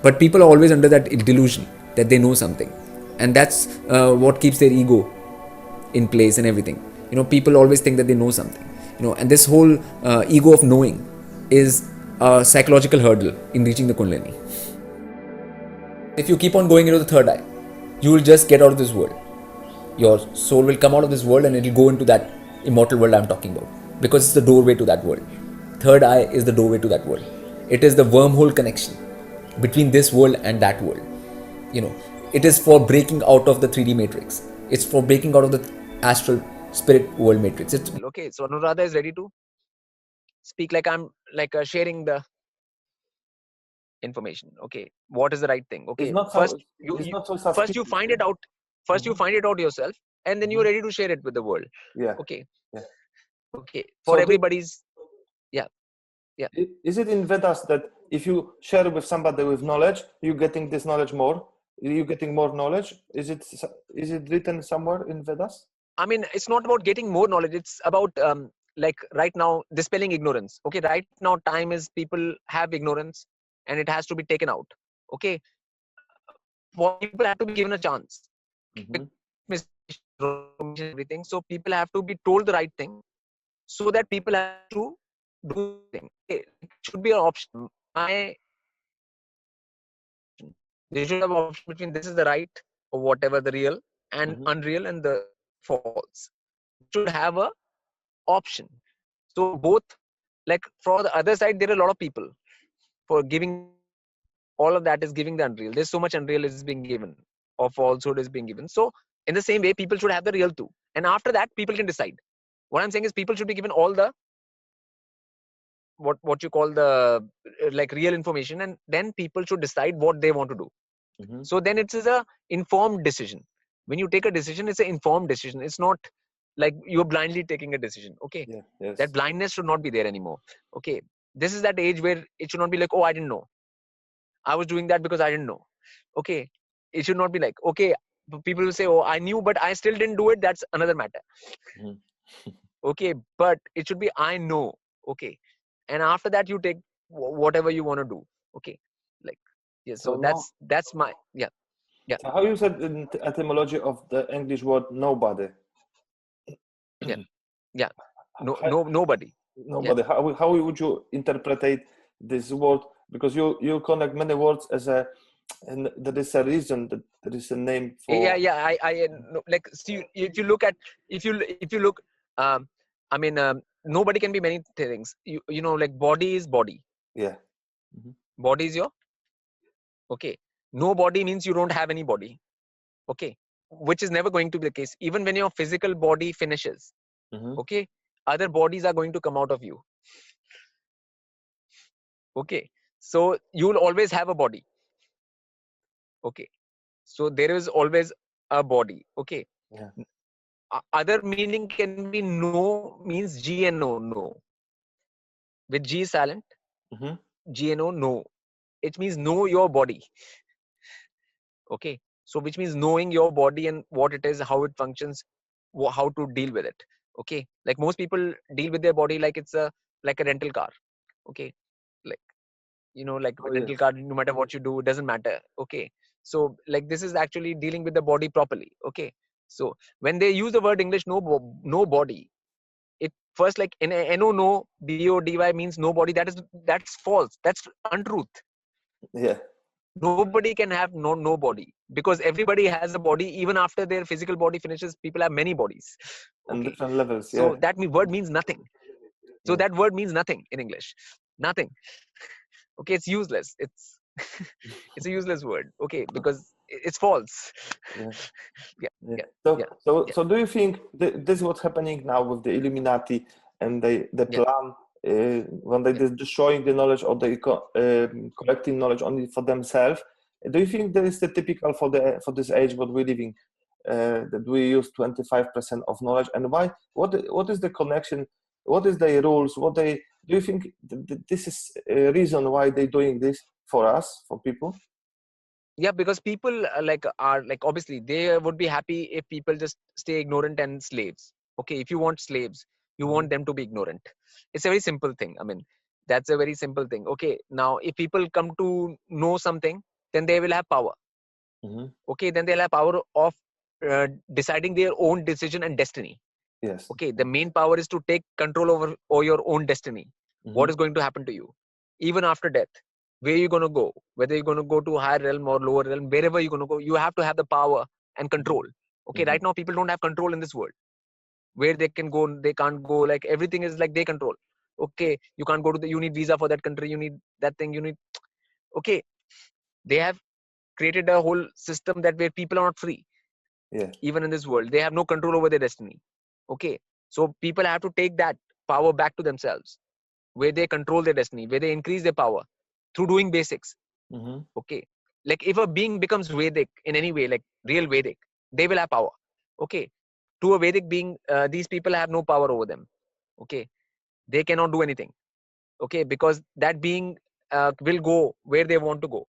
But people are always under that delusion that they know something, and that's what keeps their ego in place and everything. People always think that they know something. And this whole ego of knowing is a psychological hurdle in reaching the Kundalini. If you keep on going into the third eye, you will just get out of this world. Your soul will come out of this world and it will go into that immortal world I'm talking about, because it's the doorway to that world. Third eye is the doorway to that world. It is the wormhole connection between this world and that world. It is for breaking out of the 3D matrix. It's for breaking out of the astral spirit world matrix. Okay, so Anuradha is ready to speak like I'm sharing the information. Okay, what is the right thing? Okay, first you find it out. First you find it out yourself, and then you're ready to share it with the world. Yeah. Okay. Yeah. Okay. For everybody's. Yeah. Yeah. Is it in Vedas that if you share with somebody with knowledge, you're getting this knowledge more? You're getting more knowledge? Is it written somewhere in Vedas? I mean, it's not about getting more knowledge. It's about like right now dispelling ignorance. Okay, right now time is people have ignorance, and it has to be taken out. Okay, people have to be given a chance. Everything. So people have to be told the right thing, so that people have to do the thing. It should be an option. They should have an option between this is the right or whatever the real and unreal and the false. Should have a option. So both, like for the other side, there are a lot of people for giving. All of that is giving the unreal. There's so much unreal is being given, or falsehood is being given. So in the same way, people should have the real too. And after that, people can decide. What I'm saying is people should be given all the what you call the like real information, and then people should decide what they want to do. So then it is a informed decision. When you take a decision, it's an informed decision. It's not like you're blindly taking a decision. Okay. Yeah, yes. That blindness should not be there anymore. Okay. This is that age where it should not be like, oh, I didn't know. I was doing that because I didn't know. Okay. It should not be like, okay, people will say, oh, I knew, but I still didn't do it. That's another matter. Okay. But it should be, I know. Okay. And after that, you take whatever you want to do. Okay. Like, yeah. So that's my, yeah. Yeah. So how you said in the etymology of the English word nobody? Yeah. Yeah. Nobody. Nobody. Yeah. How would you interpret this word? Because you connect many words as a, and there is a reason that there is a name for. Yeah. I like, see, if you look, I mean, nobody can be many things. You know, like body is body. Yeah. Body is your. Okay. No body means you don't have any body. Okay. Which is never going to be the case. Even when your physical body finishes. Okay. Other bodies are going to come out of you. Okay. So you will always have a body. Okay. So there is always a body. Okay. Yeah. Other meaning can be no means G and no. With G silent. G and no. It means know your body. Okay. So which means knowing your body and what it is, how it functions, how to deal with it. Okay. Like most people deal with their body like it's like a rental car. Okay. Like, you know, like rental car, no matter what you do, it doesn't matter. Okay. So like this is actually dealing with the body properly. Okay. So when they use the word English, no body, it first like no BODY means nobody. That's false. That's untruth. Yeah. Nobody can have no body, because everybody has a body. Even after their physical body finishes, people have many bodies. Okay. And different levels. Yeah. So that word means nothing. So that word means nothing in English. Nothing. Okay, it's useless. It's it's a useless word. Okay, because it's false. So do you think this is what's happening now with the Illuminati and the plan when they're destroying the knowledge, or they collecting knowledge only for themselves? Do you think that is the typical for this age what we're living, that we use 25% of knowledge? And why? What is the connection? What is the rules? Do you think this is a reason why they're doing this for us, for people? Yeah, because people are like, obviously they would be happy if people just stay ignorant and slaves. Okay, if you want slaves, you want them to be ignorant. It's a very simple thing. I mean, that's a very simple thing. Okay, now if people come to know something, then they will have power. Okay, then they'll have power of deciding their own decision and destiny. Yes. Okay, the main power is to take control over your own destiny. What is going to happen to you even after death? Where you're going to go, whether you're going to go to higher realm or lower realm, wherever you're going to go, you have to have the power and control. Okay, right now people don't have control in this world. Where they can go, they can't go. Like everything is like they control. Okay, you can't go to you need visa for that country, you need that thing, you need. Okay, they have created a whole system that where people are not free. Yeah. Even in this world, they have no control over their destiny. Okay, so people have to take that power back to themselves, where they control their destiny, where they increase their power through doing basics. Okay, like if a being becomes Vedic in any way, like real Vedic, they will have power. Okay, to a Vedic being, these people have no power over them. Okay, they cannot do anything. Okay, because that being will go where they want to go,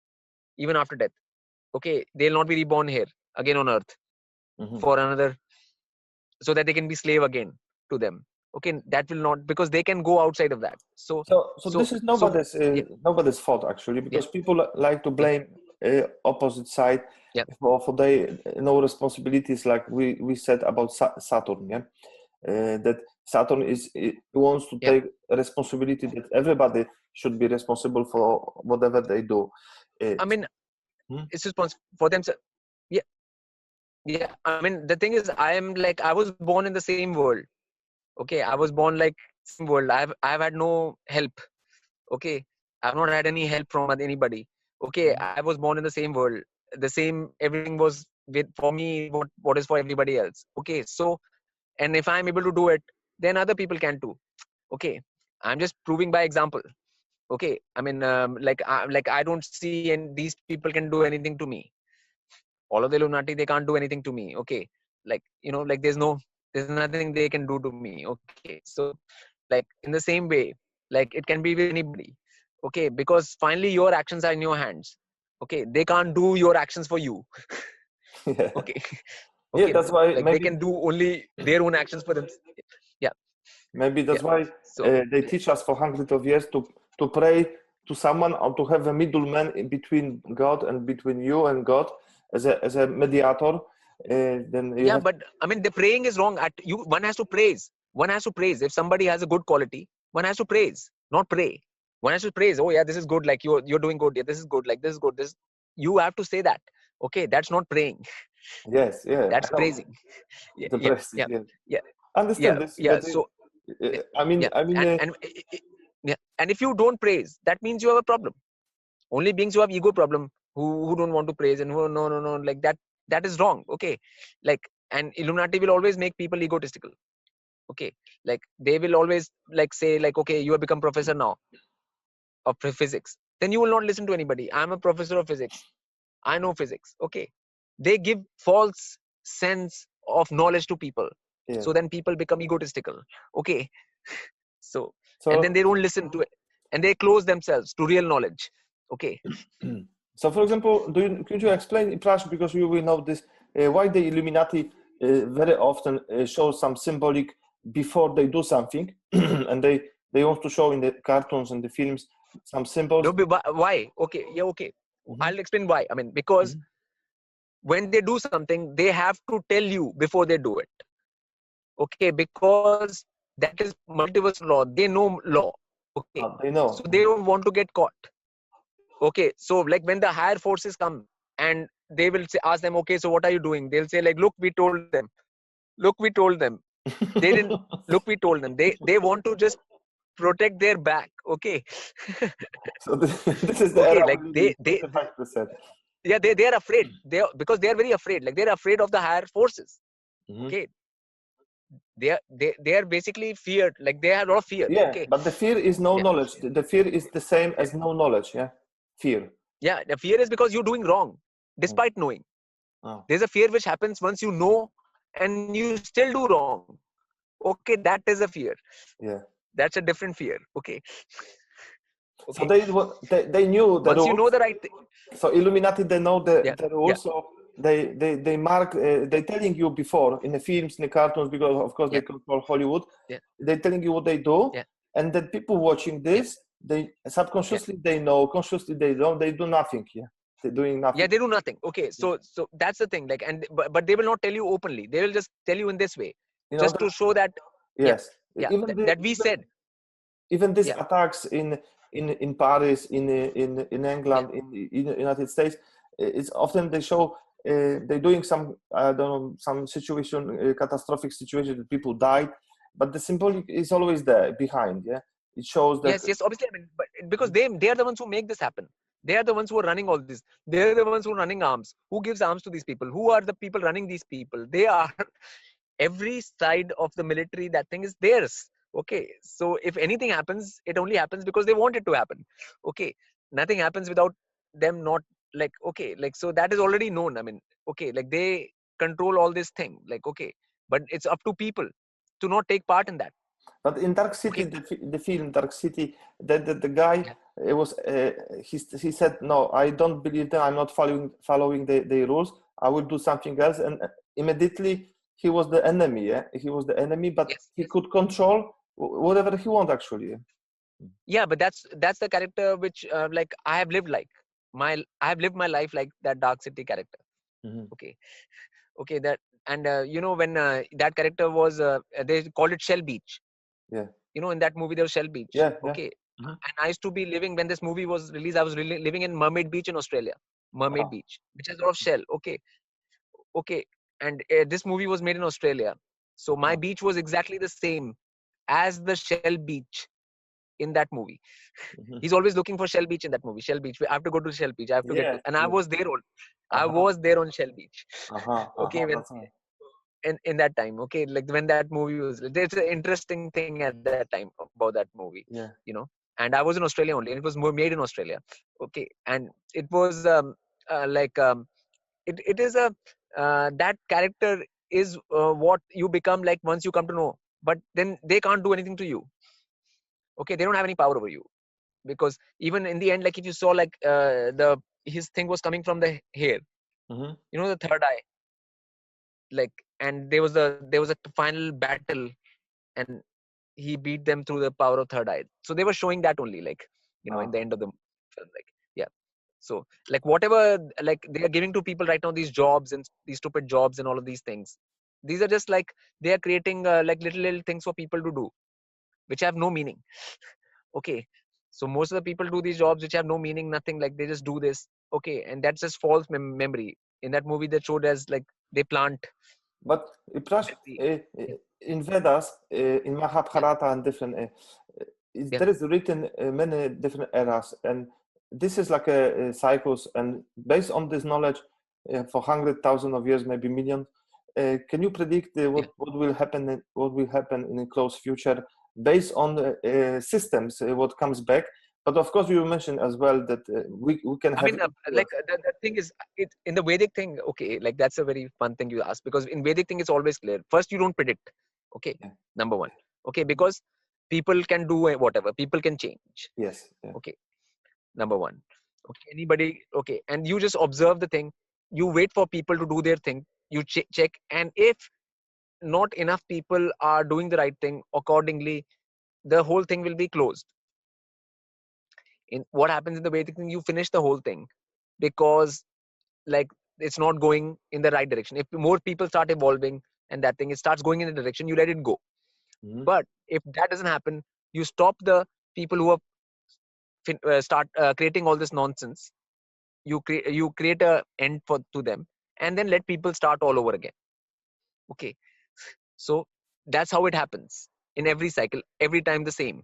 even after death. Okay, they'll not be reborn here again on earth for another, so that they can be slave again to them. Okay, that will not, because they can go outside of that. So this is nobody's fault actually, because people like to blame opposite side for their no responsibilities, like we said about Saturn. That Saturn he wants to take responsibility, that everybody should be responsible for whatever they do. I mean, it's responsible for themselves. Yeah. I mean, the thing is, I was born in the same world. Okay, I was born like same world. I've had no help. Okay, I've not had any help from anybody. Okay, I was born in the same world. The same, everything was for me what is for everybody else. Okay, so, and if I'm able to do it, then other people can too. Okay, I'm just proving by example. Okay, I mean, I don't see, and these people can do anything to me. All of the Illuminati, they can't do anything to me. Okay, like, like there's nothing they can do to me. Okay, so like in the same way, like it can be with anybody. Okay, because finally your actions are in your hands. Okay, they can't do your actions for you. Okay. Okay, that's why like they can do only their own actions for them. Maybe that's why they teach us for hundreds of years to pray to someone, or to have a middleman in between God and between you and God as a mediator. But I mean, the praying is wrong. One has to praise. One has to praise. If somebody has a good quality, one has to praise, not pray. One has to praise. Oh yeah, this is good. Like you're doing good. Yeah, this is good. Like this is good. This, you have to say that. Okay, that's not praying. Yes, that's praising. Understand this. Yeah. But So I mean, and if you don't praise, that means you have a problem. Only beings who have ego problem, who don't want to praise, and who no, like that is wrong. Okay, like, and Illuminati will always make people egotistical. Okay, like they will always like say like, okay, you have become professor now of physics, then you will not listen to anybody. I'm a professor of physics, I know physics. Okay, they give false sense of knowledge to people, so then people become egotistical. Okay, so and then they don't listen to it, and they close themselves to real knowledge. Okay. So, for example, could you explain, Prash, because you will know this, why the Illuminati very often show some symbolic before they do something, and they want to show in the cartoons and the films some symbols? No, why? Okay, yeah, okay. I'll explain why. I mean, because when they do something, they have to tell you before they do it. Okay, because that is multiversal law. They know law. Okay, they know. So they don't want to get caught. Okay, so like when the higher forces come and they will ask them, okay, so what are you doing? They'll say like, look, we told them. Look, we told them. They didn't. Look, we told them. They want to just protect their back. Okay. So this is the okay, era like they 25%. Yeah, they are afraid. Because they are very afraid. Like they're afraid of the higher forces. Okay. They are basically feared. Like they have a lot of fear. Yeah, okay. But the fear is no knowledge. The fear is the same as no knowledge. Yeah, fear. Yeah, the fear is because you're doing wrong, despite knowing. There's a fear which happens once you know and you still do wrong. Okay, that is a fear. Yeah, that's a different fear. Okay. So they knew the Once rules. you know the right thing. So Illuminati, they know the rules. Yeah. So they mark. They're telling you before in the films, in the cartoons, because of course they control Hollywood. Yeah. They're telling you what they do, and then people watching this, they subconsciously they know, consciously they don't. They do nothing. Yeah, they're doing nothing. Yeah, they do nothing. Okay, so that's the thing. Like, and but they will not tell you openly. They will just tell you in this way, just to show that. Yes. Yeah. Even that we said. Even these attacks in Paris, in England, in the United States, it's often they show they're doing some, I don't know, some situation, catastrophic situation that people died, but the symbolic is always there behind. Yeah, it shows that. Yes, obviously, I mean, but because they are the ones who make this happen. They are the ones who are running all this. They are the ones who are running arms. Who gives arms to these people? Who are the people running these people? They are every side of the military. That thing is theirs. Okay, so if anything happens, it only happens because they want it to happen. Okay, nothing happens without them not like, okay, like, so that is already known. I mean, okay, like they control all this thing, like, okay, but it's up to people to not take part in that. But in Dark City, the film Dark City, the guy, it was he said, no, I don't believe that. I'm not following the rules. I will do something else, and immediately he was the enemy. Yeah, he was the enemy, but he could control whatever he want actually. Yeah, but that's the character which like I have lived my life like that Dark City character. Okay, that, and you know, when that character was they called it Shell Beach. Yeah, you know, in that movie there was Shell Beach. Okay. And I used to be living, when this movie was released, I was living in Mermaid Beach in Australia. Mermaid Beach, which has a lot of shell. Okay, and this movie was made in Australia, so my beach was exactly the same as the Shell Beach in that movie. He's always looking for Shell Beach in that movie. Shell Beach, I have to go to Shell Beach, I have to get to, and I was there on Shell Beach. Okay, when in that time, okay, like when that movie was, there's an interesting thing at that time about that movie. You know, and I was in Australia only, and it was made in Australia. Okay, and it was it is a that character is what you become like once you come to know, but then they can't do anything to you. Okay, they don't have any power over you, because even in the end, like if you saw, like his thing was coming from the hair, you know, the third eye, like, and there was a final battle, and he beat them through the power of third eye. So they were showing that only, like, you know, in the end of the film, like, so like whatever, like they are giving to people right now, these jobs and these stupid jobs and all of these things, these are just like they are creating like little things for people to do which have no meaning. Okay, so most of the people do these jobs which have no meaning, nothing, like they just do this. Okay, and that's just false memory. In that movie they showed as like they plant. But Prash, in Vedas, in Mahabharata and different, there is written many different eras, and this is like a cycles, and based on this knowledge, for 100,000 of years, maybe million, can you predict what will happen? What will happen in the close future, based on systems? What comes back? But of course, you mentioned as well that we can have. I mean, like the thing is, in the Vedic thing, okay, like that's a very fun thing you ask, because in Vedic thing it's always clear. First, you don't predict. Okay, number one. Okay, because people can do whatever. People can change. Yes. Okay, number one. Okay, anybody. Okay, and you just observe the thing. You wait for people to do their thing. You check, and if not enough people are doing the right thing accordingly, the whole thing will be closed. In what happens in the Vedic thing, you finish the whole thing, because like it's not going in the right direction. If more people start evolving and that thing, it starts going in the direction, you let it go. But if that doesn't happen, you stop the people who are start creating all this nonsense. You create a end to them, and then let people start all over again. Okay, so that's how it happens in every cycle, every time the same.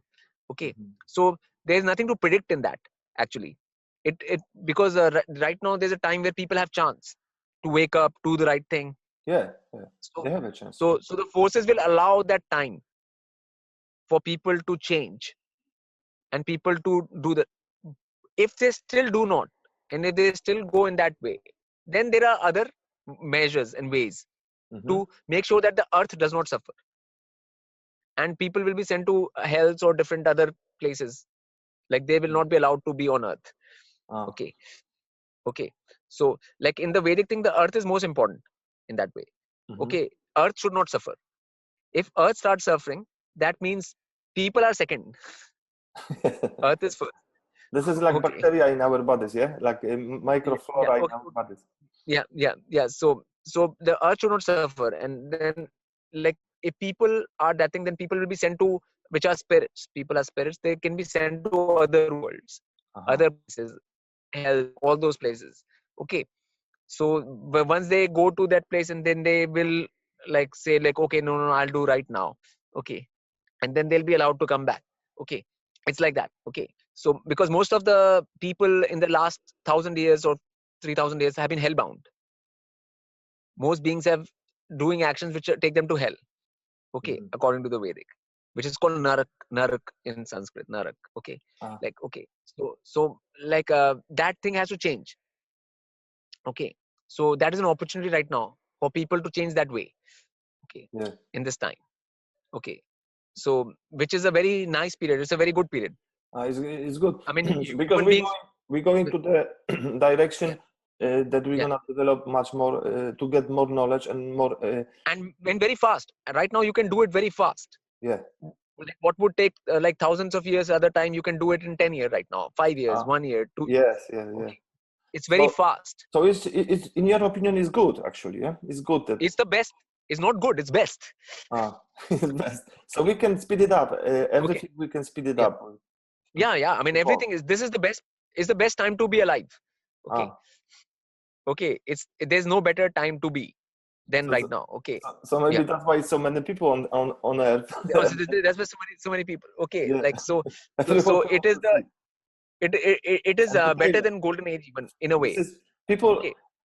Okay, so there's nothing to predict in that actually. It because right now there's a time where people have chance to wake up, do the right thing. So, they have a chance. So the forces will allow that time for people to change and people to do the. If they still do not, and if they still go in that way, then there are other measures and ways to make sure that the earth does not suffer, and people will be sent to hells or different other places Like they will not be allowed to be on earth. Okay. Okay. So like in the Vedic thing, the earth is most important in that way. Okay. Earth should not suffer. If earth starts suffering, that means people are second. Earth is first. This is like bacteria in our bodies, yeah? Like microflora in our bodies. Yeah. So the earth should not suffer. And then like if people are that thing, then people will be sent to, which are spirits. People are spirits. They can be sent to other worlds, other places, hell, all those places. Okay. So once they go to that place, and then they will like say like, okay, no, I'll do right now. Okay. And then they'll be allowed to come back. Okay. It's like that. Okay. So because most of the people in the last 1,000 years or 3,000 years have been hellbound. Most beings have doing actions which take them to hell. Okay. According to the Vedic, which is called narak in Sanskrit, narak. Okay. Like, okay. So like that thing has to change. Okay. So that is an opportunity right now for people to change that way. Okay. In this time. Okay. So which is a very nice period. It's a very good period. It's good. I mean, because we're going to the direction that we're gonna develop much more to get more knowledge and more. And very fast. Right now, you can do it very fast. Yeah. Like what would take like thousands of years other time, you can do it in 10 years right now, 5 years, 1 year, 2 years. Yes. Okay. It's very fast. So it's in your opinion, is good actually. Yeah, it's good that it's the best. It's not good. It's best. It's best. So we can speed it up. Everything we can speed it up. Yeah. I mean, everything is. This is the best. It's the best time to be alive. Okay. Okay. There's no better time to be than right now. Okay. So maybe that's why so many people on Earth. That's why so many people. Okay. Like so it is the. It is better than golden age even in a way.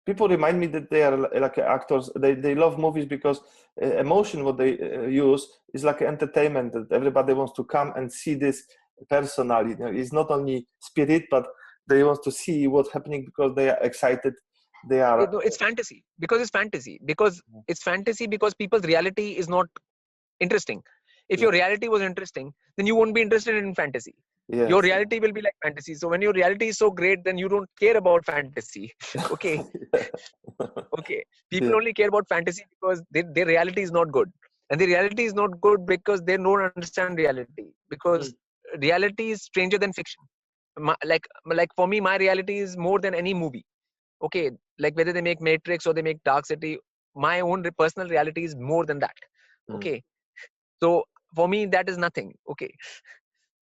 People remind me that they are like actors. They love movies because emotion what they use is like entertainment, that everybody wants to come and see this personally. You know, it's not only spirit, but they want to see what's happening because they are excited. They are. It's fantasy because it's fantasy because people's reality is not interesting. If your reality was interesting, then you won't be interested in fantasy. Yes. Your reality will be like fantasy. So when your reality is so great, then you don't care about fantasy. Okay. Okay. People only care about fantasy because their reality is not good. And the reality is not good because they don't understand reality. Because reality is stranger than fiction. Like for me, my reality is more than any movie. Okay. Like whether they make Matrix or they make Dark City, my own personal reality is more than that. Okay. So for me, that is nothing. Okay.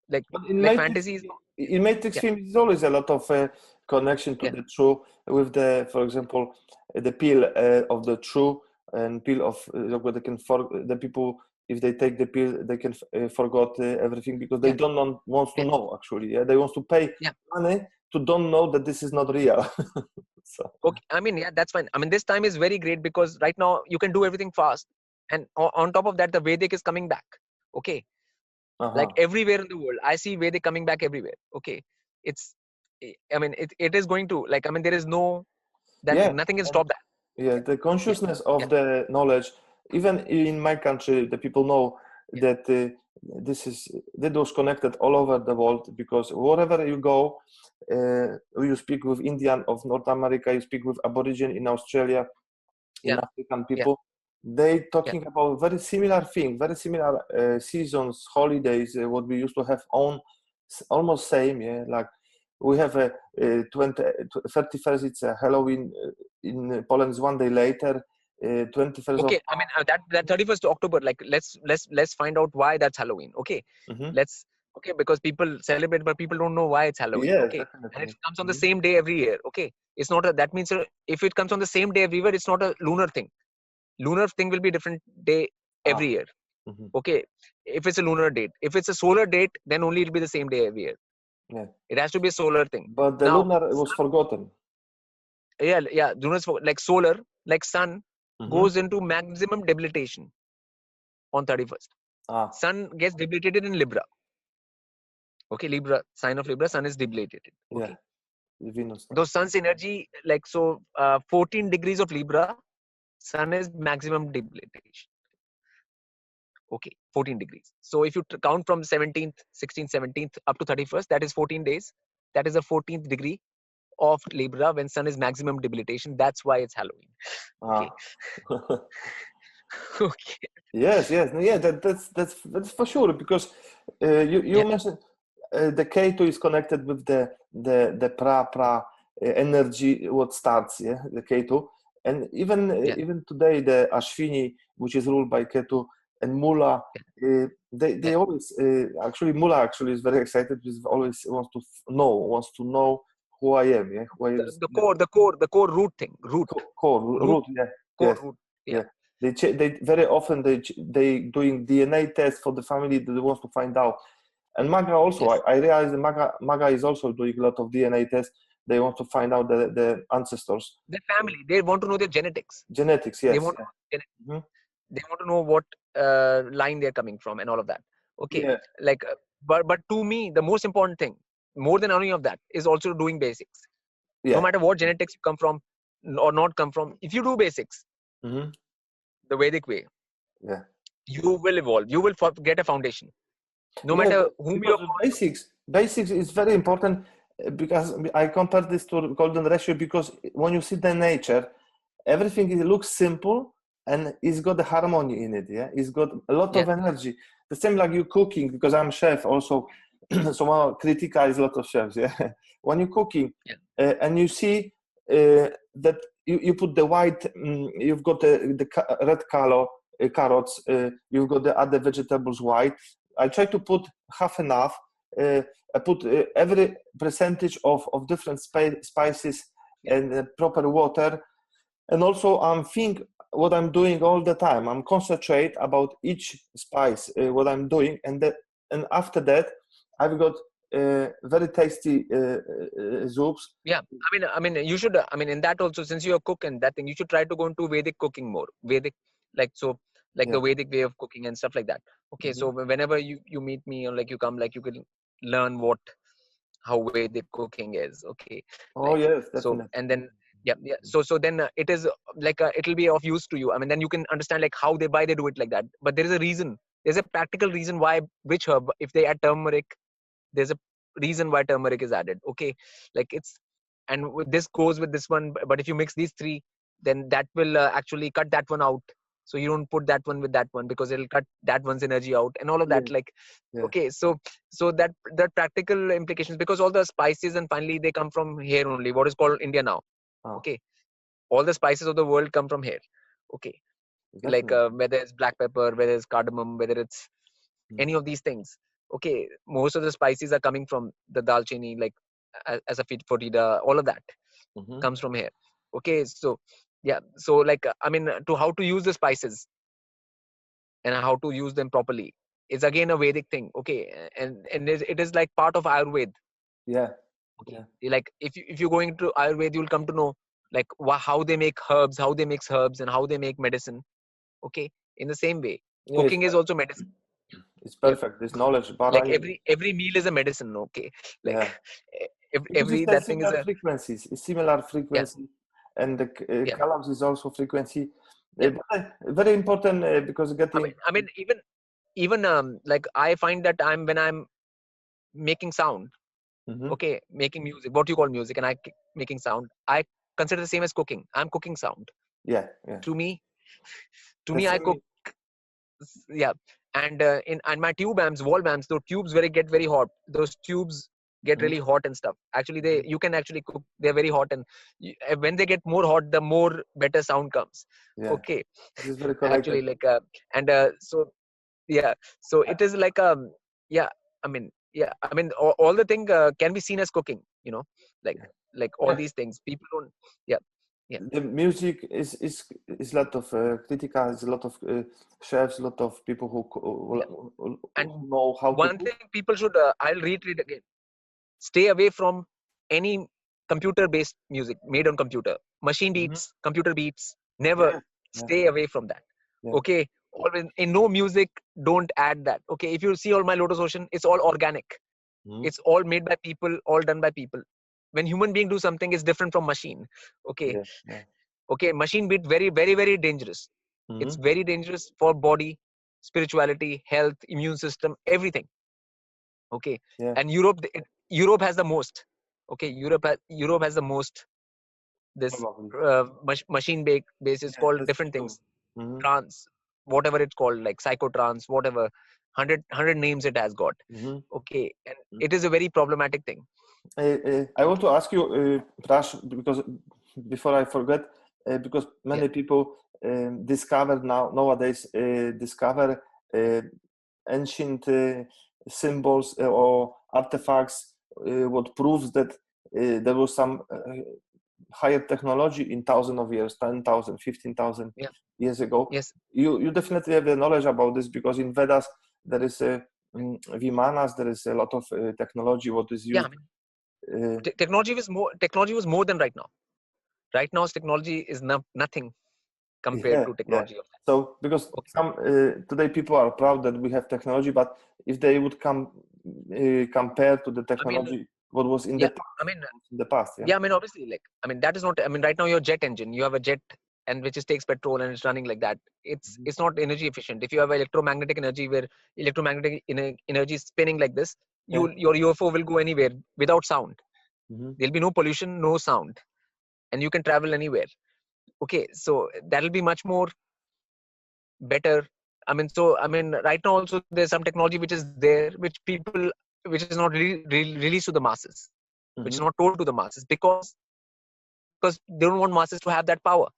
Like fantasy is. In Matrix film, there's always a lot of connection to the true with the, for example, the pill of the true and pill of where they can the people, if they take the pill, they can forget everything because they don't want to know actually. Yeah, they want to pay money to don't know that this is not real. So. Okay, I mean, that's fine. I mean, this time is very great because right now you can do everything fast, and on top of that, the Vedic is coming back. Okay. Like everywhere in the world, I see Vedic coming back everywhere. Okay. I mean, it is going to, like, I mean, there is nothing can stop that. Yeah, the consciousness of the knowledge, even in my country, the people know that that was connected all over the world because wherever you go, you speak with Indian of North America, you speak with Aborigine in Australia, in African people. They talking about very similar thing, very similar seasons, holidays, what we used to have on, almost same, like we have a 31st, it's a Halloween in Poland is 1 day later, 21st. Okay, I mean that 31st October, like let's find out why that's Halloween. Okay, okay, because people celebrate, but people don't know why it's Halloween. Okay, definitely. And it comes on the same day every year. Okay, it's not that means if it comes on the same day every year, it's not a lunar thing. Lunar thing will be different day every year. Okay, if it's a lunar date. If it's a solar date, then only it'll be the same day every year. Yeah, it has to be a solar thing. But the lunar was forgotten. Yeah, lunar like solar, like sun goes into maximum debilitation on 31st. Sun gets debilitated in Libra. Okay, Libra, sign of Libra, sun is debilitated. Okay. Venus. Though sun's energy, like 14 degrees of Libra, sun is maximum debilitation. Okay, 14 degrees. So if you count from 17th, 16th, 17th up to 31st, that is 14 days. That is the 14th degree of Libra when sun is maximum debilitation. That's why it's Halloween. Okay. Okay. Yes, yes, no, yeah. That's for sure, because you mentioned the K2 is connected with the pra energy what starts, the K2, and even today the Ashwini, which is ruled by Ketu, and Mula, they always actually Mula actually is very excited because always wants to know who I am, The core root thing, root, yeah, core yes, root, yeah. They very often they doing DNA tests for the family that they want to find out. And Maga also, I realize that Maga is also doing a lot of DNA tests. They want to find out the ancestors. Their family. They want to know their genetics. Genetics, yes. They want to know genetics. They want to know what line they're coming from and all of that. Okay. Yeah. Like, but to me, the most important thing, more than any of that, is also doing basics. Yeah. No matter what genetics you come from or not come from, if you do basics, the Vedic way, you will evolve. You will get a foundation. No matter whom you are. Basics is very important, because I compare this to golden ratio, because when you see the nature, everything looks simple and it's got the harmony in it. Yeah, it's got a lot of energy. The same like you cooking, because I'm chef also. So criticize a lot of chefs. Yeah, when you're cooking and you see that you put the white, you've got the red color carrots, you've got the other vegetables white. I try to put half enough. I put every percentage of different spices and proper water. And also I'm think what I'm doing all the time. I'm concentrate about each spice, what I'm doing. And after that, I've got very tasty soups. Yeah, I mean, you should. I mean, in that also, since you're a cook and that thing, you should try to go into Vedic cooking more. Vedic, the Vedic way of cooking and stuff like that. Okay, so whenever you meet me or like you come, like you can learn how Vedic cooking is. Okay. Oh yes, definitely. So and then So then it is like it'll be of use to you. I mean, then you can understand like why they do it like that. But there is a reason. There's a practical reason why which herb, if they add turmeric, there's a reason why turmeric is added. Okay, like and this goes with this one. But if you mix these three, then that will actually cut that one out. So you don't put that one with that one because it'll cut that one's energy out and all of that. Okay, so that practical implications, because all the spices and finally they come from here only, what is called India now. Okay, all the spices of the world come from here. Okay, like whether it's black pepper, whether it's cardamom, whether it's any of these things. Okay, most of the spices are coming from the dalchini, like as a fotida, all of that comes from here. Okay, so like I mean, to how to use the spices and how to use them properly is again a Vedic thing. Okay, and it is like part of Ayurveda. Okay, like if you're going to Ayurveda, you'll come to know like how they make herbs, how they mix herbs, and how they make medicine. Okay, in the same way, cooking is also medicine. It's perfect. This knowledge, like every meal is a medicine. Okay, like every that thing is a frequencies, similar frequency, and the colors is also frequency. Very important because getting. I mean, even like I find that when I'm making sound, okay, making music, what you call music, and I making sound, I consider the same as cooking. I'm cooking sound. Yeah. To me, I cook. Yeah, and in my tube amps, wall amps, those tubes get very hot. Those tubes get really hot and stuff. Actually, you can actually cook. They're very hot, and when they get more hot, the more better sound comes. Okay, this is very correct. Actually, like so it is like I mean all the thing can be seen as cooking. You know, like all these things. People don't. The music is a lot of critics, a lot of chefs, a lot of people who know how. One thing people should. I'll reiterate again. Stay away from any computer-based music made on computer. Machine beats, computer beats. Never stay away from that. Okay. Always in no music, don't add that. Okay. If you see all my Lotusocean, it's all organic. It's all made by people, all done by people. When human being do something, it's different from machine. Okay. Okay. Machine beat very, very, very dangerous. It's very dangerous for body. spirituality, health, immune system, everything. Okay, Yeah. and Europe has the most. Okay, Europe has the most. This Probably. machine base is Yeah, called that's different true. things. Mhm. Trance, whatever it's called, like psychotrance, whatever. 100 names it has got. Mhm. Okay, and Mhm. it is a very problematic thing. I want to ask you, Prash, because before I forget, because many people discover nowadays discover ancient symbols or artifacts, what proves that there was some higher technology in thousands of years, 10,000, 15,000 Yeah. years ago. Yes. You definitely have the knowledge about this, because in Vedas there is a Vimanas, there is a lot of technology what is used. Yeah, I mean, technology was more than right now. Right now's technology is nothing compared Yeah, to yeah. technology of that. So because Okay. some today people are proud that we have technology, but if they would compare to the technology what was in Yeah, the past, yeah, I mean, obviously, like, I mean, that is not. I mean, right now your jet engine, you have a jet, and which takes petrol and it's running like that. It's not energy efficient. If you have electromagnetic energy, where electromagnetic energy is spinning like this, your UFO will go anywhere without sound. There'll be no pollution, no sound, and you can travel anywhere. Okay, so that'll be much more better. I mean, right now also there's some technology which is there, which is not released to the masses, which is not told to the masses, because they don't want masses to have that power.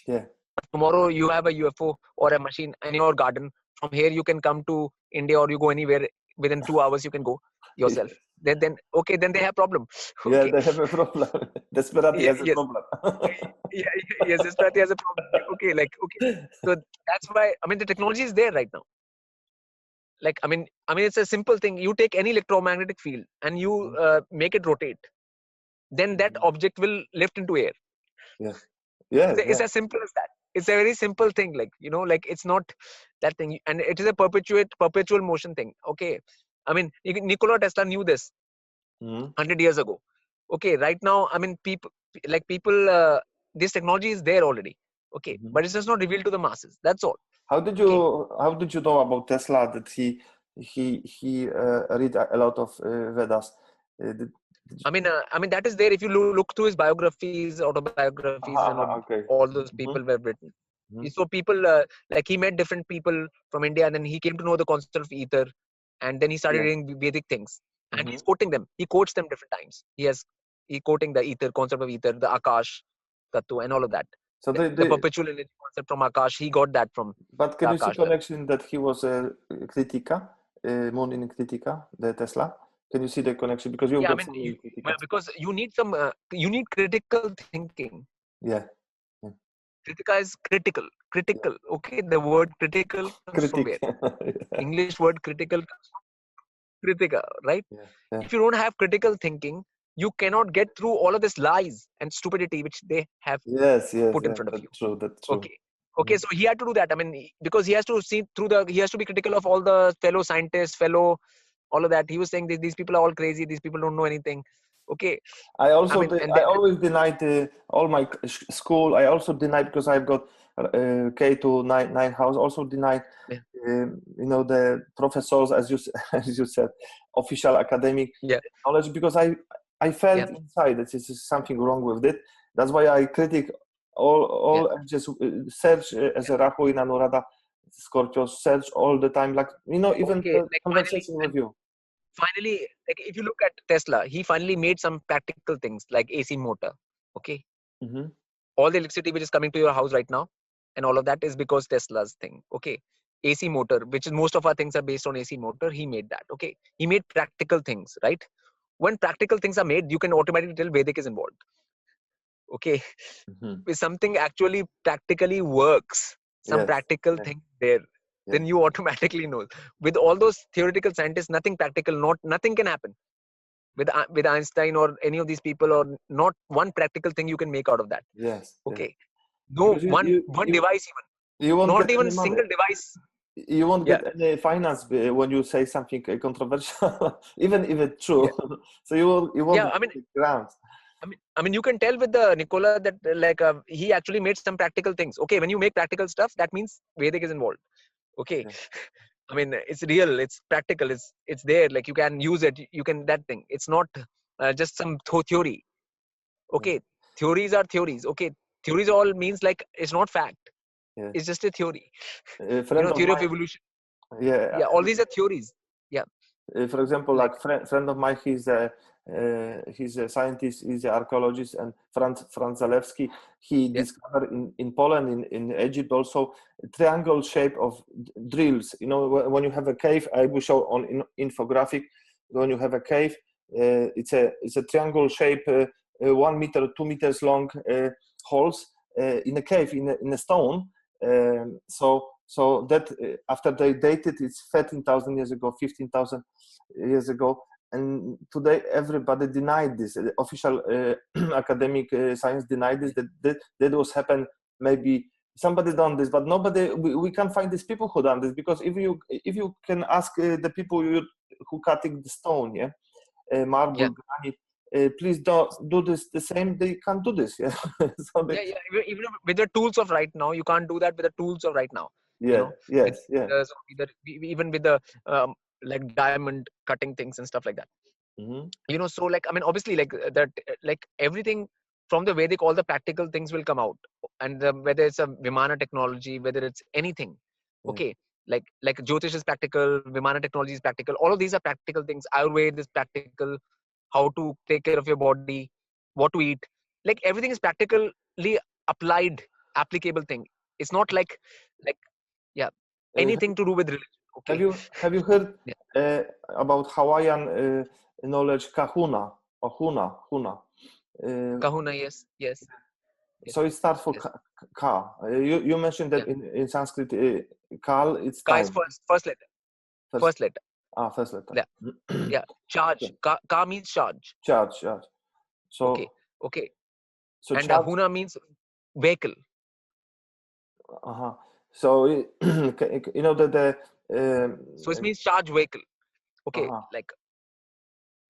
Yeah. Tomorrow you have a UFO or a machine in your garden. From here you can come to India, or you go anywhere within 2 hours. You can go yourself. Yeah. Then okay, then they have problem. Yeah, Okay. they have a problem. Desperati has a Yes. problem. Yes, this Prati has a problem. Okay, like, okay. So that's why, I mean, the technology is there right now. Like, I mean, it's a simple thing. You take any electromagnetic field and you make it rotate, then that object will lift into air. Yeah. Yeah. It's as simple as that. It's a very simple thing. Like, like, it's not that thing, and it is a perpetual motion thing. Okay. I mean, Nikola Tesla knew this 100 years ago. Okay, right now, I mean, people, this technology is there already. Okay, but it's just not revealed to the masses. That's all. How did you know about Tesla, that he read a lot of Vedas? I mean, that is there. If you look through his biographies, autobiographies, and okay. all those people were written. So people, like, he met different people from India, and then he came to know the concept of ether, and then he started reading Vedic things, and he's quoting them. He quotes them different times. He quoting the ether, concept of ether, the Akash Tattva, and all of that. So The perpetual energy concept from Akash, he got that from. But can you see Akash connection that he was a Kritika, Moon in Kritika, the Tesla? Can you see the connection? Because you've got some Kritika. Because you need critical thinking. Yeah. Kritika is critical. Okay, the word critical comes from where? English word critical comes from kritika, right? If you don't have critical thinking, you cannot get through all of this lies and stupidity which they have put in front of you. That's true. Okay, so he had to do that. I mean, because he has to see through he has to be critical of all the fellow scientists, all of that. He was saying these people are all crazy. These people don't know anything. Okay. I always denied all my school. I also denied, because I've got K to 9 house. Also denied, the professors, as you said, official academic knowledge, because I felt inside that this is something wrong with it. That's why I critic all just search as a Rahu in Anuradha Scorpio, search all the time, like, even the conversation with you. Finally, like, if you look at Tesla, he finally made some practical things like AC motor. Okay. All the electricity which is coming to your house right now, and all of that is because Tesla's thing. Okay. AC motor, which is most of our things are based on AC motor. He made that. Okay. He made practical things, right? When practical things are made, you can automatically tell Vedic is involved. Okay. If something actually practically works, some practical thing there, then you automatically know. With all those theoretical scientists, nothing practical, nothing can happen. With Einstein or any of these people, or not one practical thing you can make out of that. Yes. Okay. No, one device even. You won't not get even any single device. You won't get any finance when you say something controversial, even if it's true. So you won't get grants. I mean, you can tell with the Nikola that, like, he actually made some practical things. Okay, when you make practical stuff, that means Vedic is involved. Okay. Yeah. I mean, it's real, it's practical, it's there, like you can use it, you can that thing. It's not just some theory. Okay, theories are theories. Okay, theories all means like it's not fact. Yeah. It's just a theory. A friend of Theory of mine, evolution. yeah, Yeah, all these are theories. Yeah. for example, Like, like friend of mine, he's a scientist, he's an archaeologist, and Franz Zalewski, he yeah, discovered in Poland, in Egypt also, a triangle shape of drills. You know, when you have a cave, I will show on infographic. When you have a cave, it's a triangle shape, 1 meter, 2 meters long holes in a cave in a stone. So that after they dated, it's 13,000 years ago, 15,000 years ago, and today everybody denied this. The official academic science denied this. That was happened. Maybe somebody done this, but nobody. We can't find these people who done this, because if you can ask the people who cutting the stone, marble, yeah, granite, please do this the same. They can't do this. Yeah. So yeah, yeah. Even with the tools of right now, you can't do that with the tools of right now. yeah. Yes. Yeah. Even with the like diamond cutting things and stuff like that. Mm-hmm. So like, I mean, obviously, like that, like everything from the Vedic, all the practical things will come out, and whether it's a Vimana technology, whether it's anything, Yeah. okay, like Jyotish is practical, Vimana technology is practical, all of these are practical things. Ayurveda is practical, how to take care of your body, what to eat, like everything is practically applied, applicable thing. It's not like yeah, anything to do with religion. Okay. Have you heard Yeah. about Hawaiian knowledge kahuna or huna? Kahuna, yes, yes, yes, So it starts for yes. ka. You mentioned that Yeah. in Sanskrit, kal, it's Ka is time. first letter. First letter. First letter. Yeah. Yeah. Charge. Ka means charge. Charge. So Okay. Okay. so And charge. huna means vehicle. So you know that the So it means charge vehicle. Okay. Like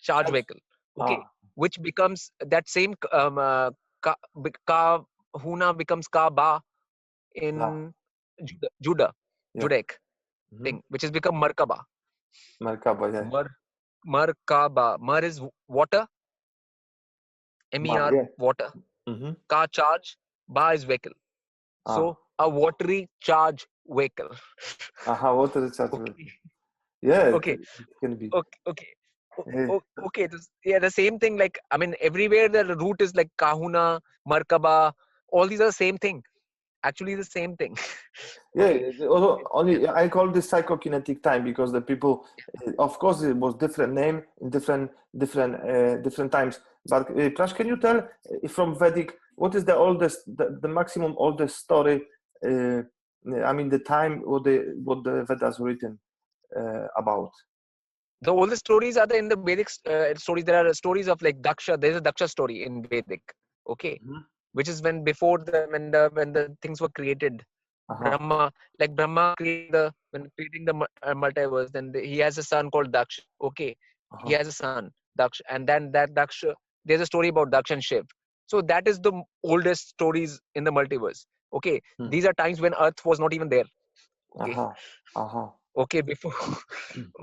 charge vehicle. Okay. Which becomes that same ka huna becomes ka ba in Judaic thing, which has become Markaba. Merkaba, yeah. Markaba. Mar is water. MER, water. Ka charge. Ba is vehicle. So a watery charge vehicle. Water charge Okay. vehicle. Yeah, Okay. it can be. Okay. Okay. Yeah, the same thing. Like, I mean, everywhere the root is like Kahuna, Markaba. All these are the same thing. Actually, the same thing. Yeah, only I call this psychokinetic time, because the people, of course, it was different name in different times. But Prash, can you tell from Vedic what is the oldest, the maximum oldest story? I mean, the time what the Vedas written about. The oldest stories are in the Vedic stories. There are stories of like Daksha. There's a Daksha story in Vedic. Okay, which is when before when the things were created. Brahma created when creating the multiverse. Then he has a son called Daksha. Okay, he has a son Daksha, and then that Daksha. There's a story about Daksha and Shiv. So that is the oldest stories in the multiverse. Okay, these are times when Earth was not even there. Okay. Okay, before.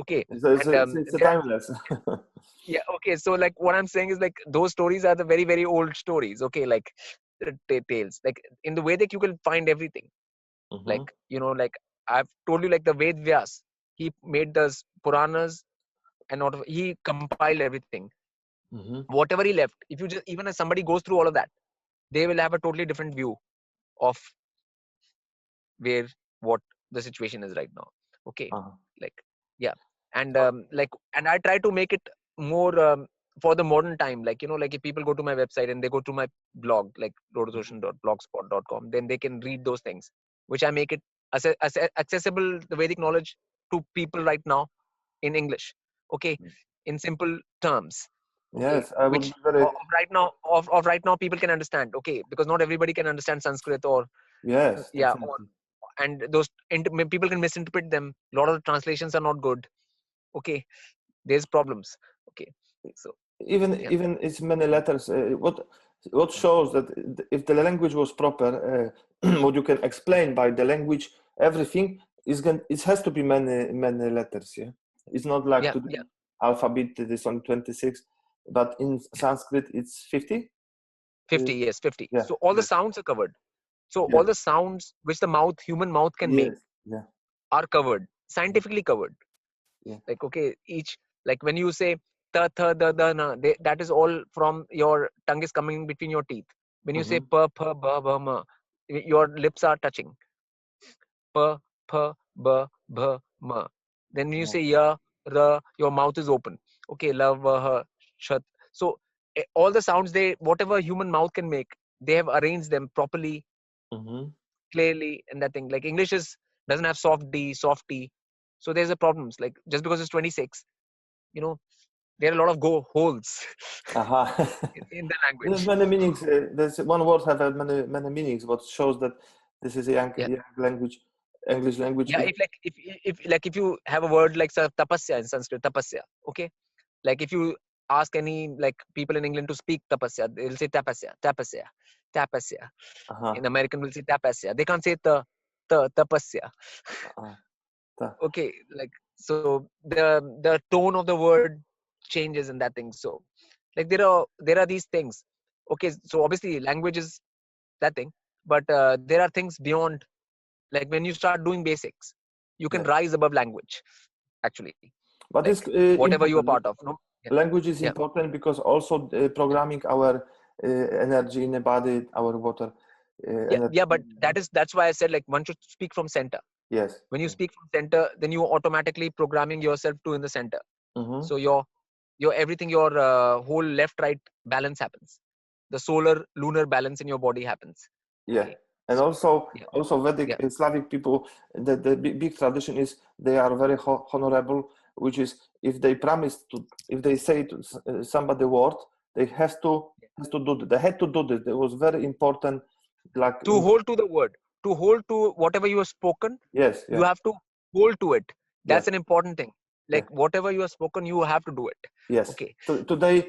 Okay. It's a timeless. Yeah. Okay. So like what I'm saying is like those stories are the very, very old stories. Okay. Like tales. Like in the Vedic, you can find everything. Like, like I've told you, like the Ved Vyas, he made the Puranas and he compiled everything. Whatever he left, if you just, even if somebody goes through all of that, they will have a totally different view of what the situation is right now. Okay. Like, yeah. And and I try to make it more for the modern time. Like, like if people go to my website and they go to my blog, like lotusocean.blogspot.com, then they can read those things, which I make it accessible, the Vedic knowledge, to people right now in English. Okay. In simple terms. Okay, yes, I would which very... of right now people can understand. Okay, because not everybody can understand Sanskrit or yes, yeah, definitely. and those people can misinterpret them. A lot of the translations are not good. Okay, there's problems. Okay, so even it's many letters. What shows that if the language was proper, what you can explain by the language, everything, it has to be many letters. Yeah, it's not like today alphabet. It's only 26, but in Sanskrit it's 50. 50, yes, 50. Yeah, So all the sounds are covered. So yeah. all the sounds which the human mouth can make are covered, scientifically covered. Yeah. Like, okay, each, like when you say ta, tha, da, da, na, that is all from your tongue is coming between your teeth. When you say pa, pa, ba, ba, ma, your lips are touching. Pa, pa, ba, ba, ma. Then when you say ya, ra, your mouth is open. Okay, la, va, ha, shat. So all the sounds, whatever human mouth can make, they have arranged them properly, clearly, and that thing. Like English doesn't have soft D, soft T. So there's a problems. Like just because it's 26, there are a lot of holes in the language. There's many meanings. There's one word have many meanings. What shows that this is a young language, English language. Yeah, if you have a word like tapasya in Sanskrit, tapasya. Okay, like if you ask any like people in England to speak tapasya, they'll say tapasya, tapasya, tapasya. In American, will say tapasya. They can't say tapasya. Okay, like so the tone of the word changes and that thing. So like there are these things. Okay, so obviously language is that thing, but there are things beyond. Like when you start doing basics, you can rise above language. Actually, but like, it's whatever you are important. part of. No? Language is important because also programming our energy in the body, our water. But that's why I said like one should speak from center. Yes. When you speak from center, then you automatically programming yourself to in the center. So your everything, your whole left-right balance happens. The solar lunar balance in your body happens. Yeah. Okay. And also Vedic Slavic people, the big tradition is they are very honorable, which is if they say to somebody word, they have to do this. They had to do this. It was very important. Like to hold to the word, to hold to whatever you have spoken. Yes. You have to hold to it. That's an important thing. Like whatever you have spoken, you have to do it. Yes. Okay. Today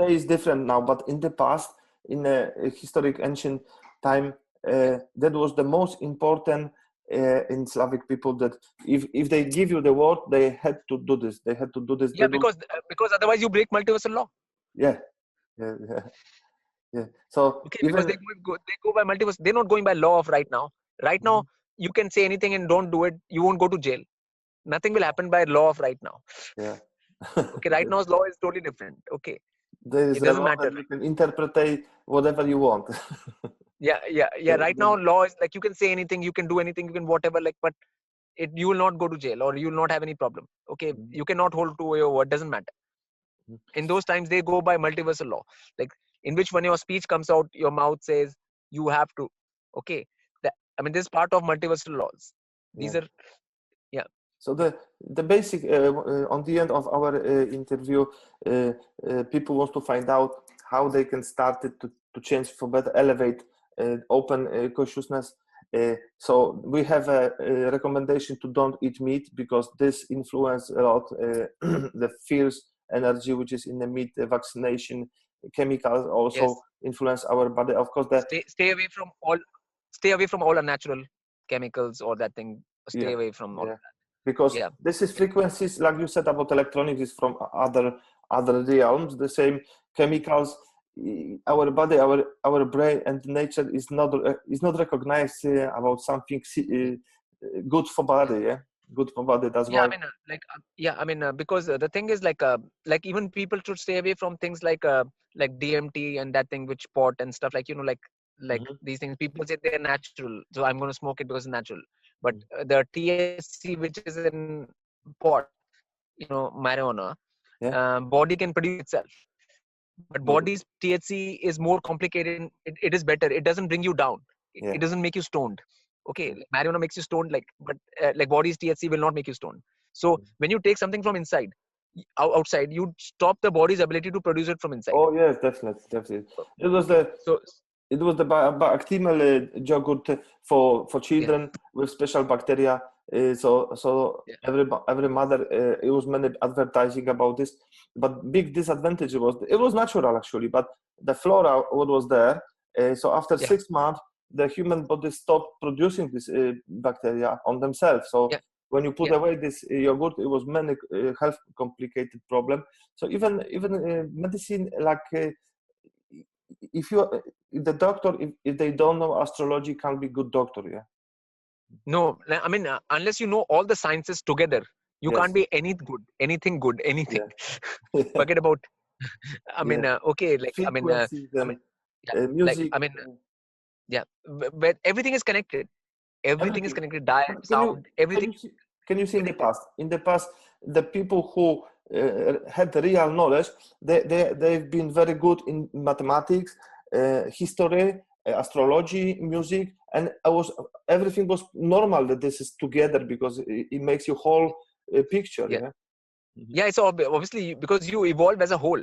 is different now, but in the past, in a historic ancient time, that was the most important in Slavic people, that if they give you the word, they had to do this. They had to do this. Yeah, because otherwise you break multiversal law. Yeah. So because they go by multiverse. They're not going by law of right now. Right now, you can say anything and don't do it. You won't go to jail. Nothing will happen by law of right now. Yeah. Okay, right now's law is totally different. Okay. It doesn't matter. You can interpret whatever you want. Yeah. Right now, law is like you can say anything, you can do anything, you can whatever. Like, but you will not go to jail or you will not have any problem. Okay, you cannot hold to your word. Doesn't matter. In those times, they go by multiversal law. Like in which when your speech comes out, your mouth says you have to. Okay, this is part of multiversal laws. These are So the basic on the end of our interview, people want to find out how they can start it to change for better, elevate, open consciousness. So we have a recommendation to don't eat meat because this influence a lot the fierce energy which is in the meat. The vaccination chemicals also influence our body. Of course, stay away from all unnatural chemicals or that thing. Stay away from all that. Because this is frequencies, like you said about electronics, is from other realms. The same chemicals, our body, our brain, and nature is not recognized about something good for body. Good for body. That's why. Because the thing is like even people should stay away from things like DMT and that thing, which pot and stuff like these things. People say they're natural, so I'm going to smoke it because it's natural. But the THC, which is in pot, marijuana, body can produce itself. But body's THC is more complicated. It is better. It doesn't bring you down. It doesn't make you stoned. Okay, marijuana makes you stoned, but body's THC will not make you stoned. So when you take something from outside, you stop the body's ability to produce it from inside. Oh yes, definitely. It was the bacterial yogurt for children with special bacteria. Every mother, it was many advertising about this, but big disadvantage was it was natural actually, but the flora what was there. So after 6 months, the human body stop producing this bacteria on themselves. So when you put away this yogurt, it was many health complicated problem. So even medicine, like if the doctor, if they don't know astrology, can't be good doctor. Yeah. No, I mean, unless you know all the sciences together, you can't be anything good. Forget about. I mean, okay, like frequencies music. Like, I mean, but everything is connected. Everything is connected. Diet, sound, everything. Can you see in the past? In the past, the people who had real knowledge, they've been very good in mathematics, history, astrology, music, and everything was normal that this is together because it makes you whole picture. Yeah, it's obviously because you evolve as a whole.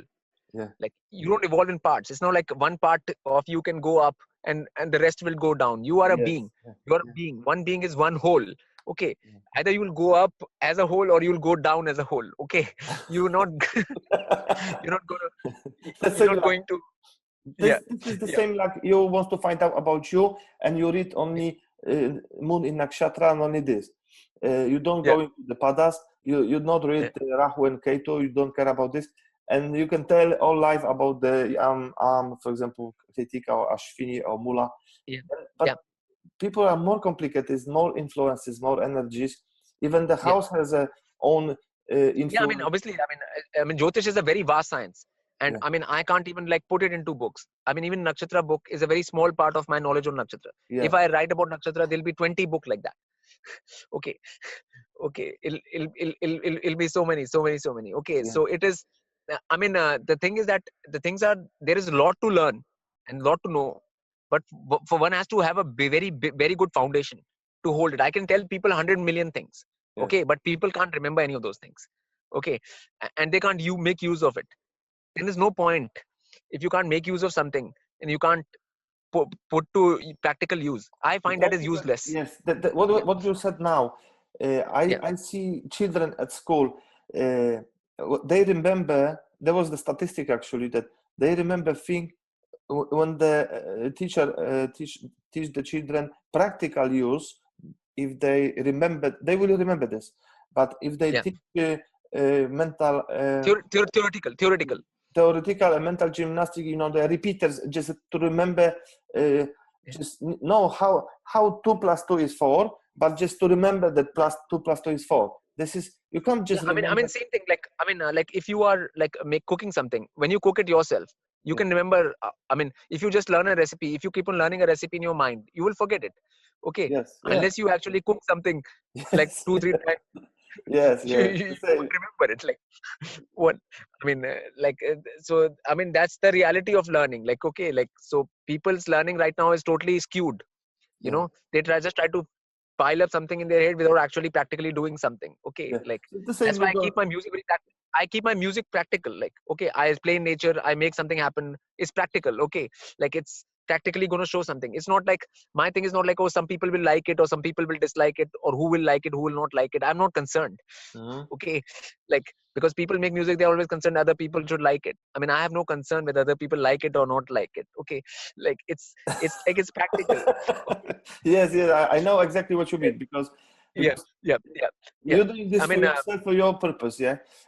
Like you don't evolve in parts. It's not like one part of you can go up and the rest will go down. You are a being. You are a being. One being is one whole. Okay. Either you will go up as a whole or you will go down as a whole. Okay. You're not going to. This is the same like you want to find out about you and you read only moon in Nakshatra and only this. You don't go into the padas. You not read Rahu and Ketu. You don't care about this. And you can tell all life about the for example, Kritika or Ashwini or Mula. But people are more complicated, more influences, more energies. Even the house has a own influence. Yeah, I mean, obviously, I mean, Jyotish is a very vast science. And I mean, I can't even like put it into books. I mean, even Nakshatra book is a very small part of my knowledge on Nakshatra. If I write about Nakshatra, there'll be 20 books like that. Okay. It'll be so many. Okay. So it is, I mean, the thing is that there is a lot to learn and a lot to know, but for one has to have a very good foundation to hold it. I can tell people 100 million things. Okay. But people can't remember any of those things. Okay. And they can't make use of it. Then there's no point. If you can't make use of something and you can't put to practical use, I find that is useless. Yes. What you said now, I see children at school, they remember, there was the statistic actually that they remember when the teacher teach the children practical use, if they remember, they will remember this. But if they teach mental theoretical and mental gymnastics, you know, the repeaters, just to remember, just know how 2 + 2 is 4, but just to remember that 2 + 2 is 4. This is, you can't just remember. I mean, same thing. Like, I mean, like if you are like cooking something, when you cook it yourself, you can remember. I mean, if you just learn a recipe, if you keep on learning a recipe in your mind, you will forget it. Okay. Unless you actually cook something like 2-3 times. You won't remember it. Like what? I mean, so I mean, that's the reality of learning. Like, okay, like so people's learning right now is totally skewed. You know, they just try to pile up something in their head without actually practically doing something. Okay, like that's why I keep my music very practical. I keep my music practical. Like, okay, I play in nature, I make something happen. It's practical. Okay, like it's practically going to show something. It's not like, my thing is not like, oh, some people will like it or some people will dislike it, or who will like it, who will not like it. I'm not concerned. Okay, like because people make music, they're always concerned other people should like it. I mean, I have no concern whether other people like it or not like it. Okay, like it's like it's practical. Yes, I know exactly what you mean, because you're doing this for yourself, for your purpose,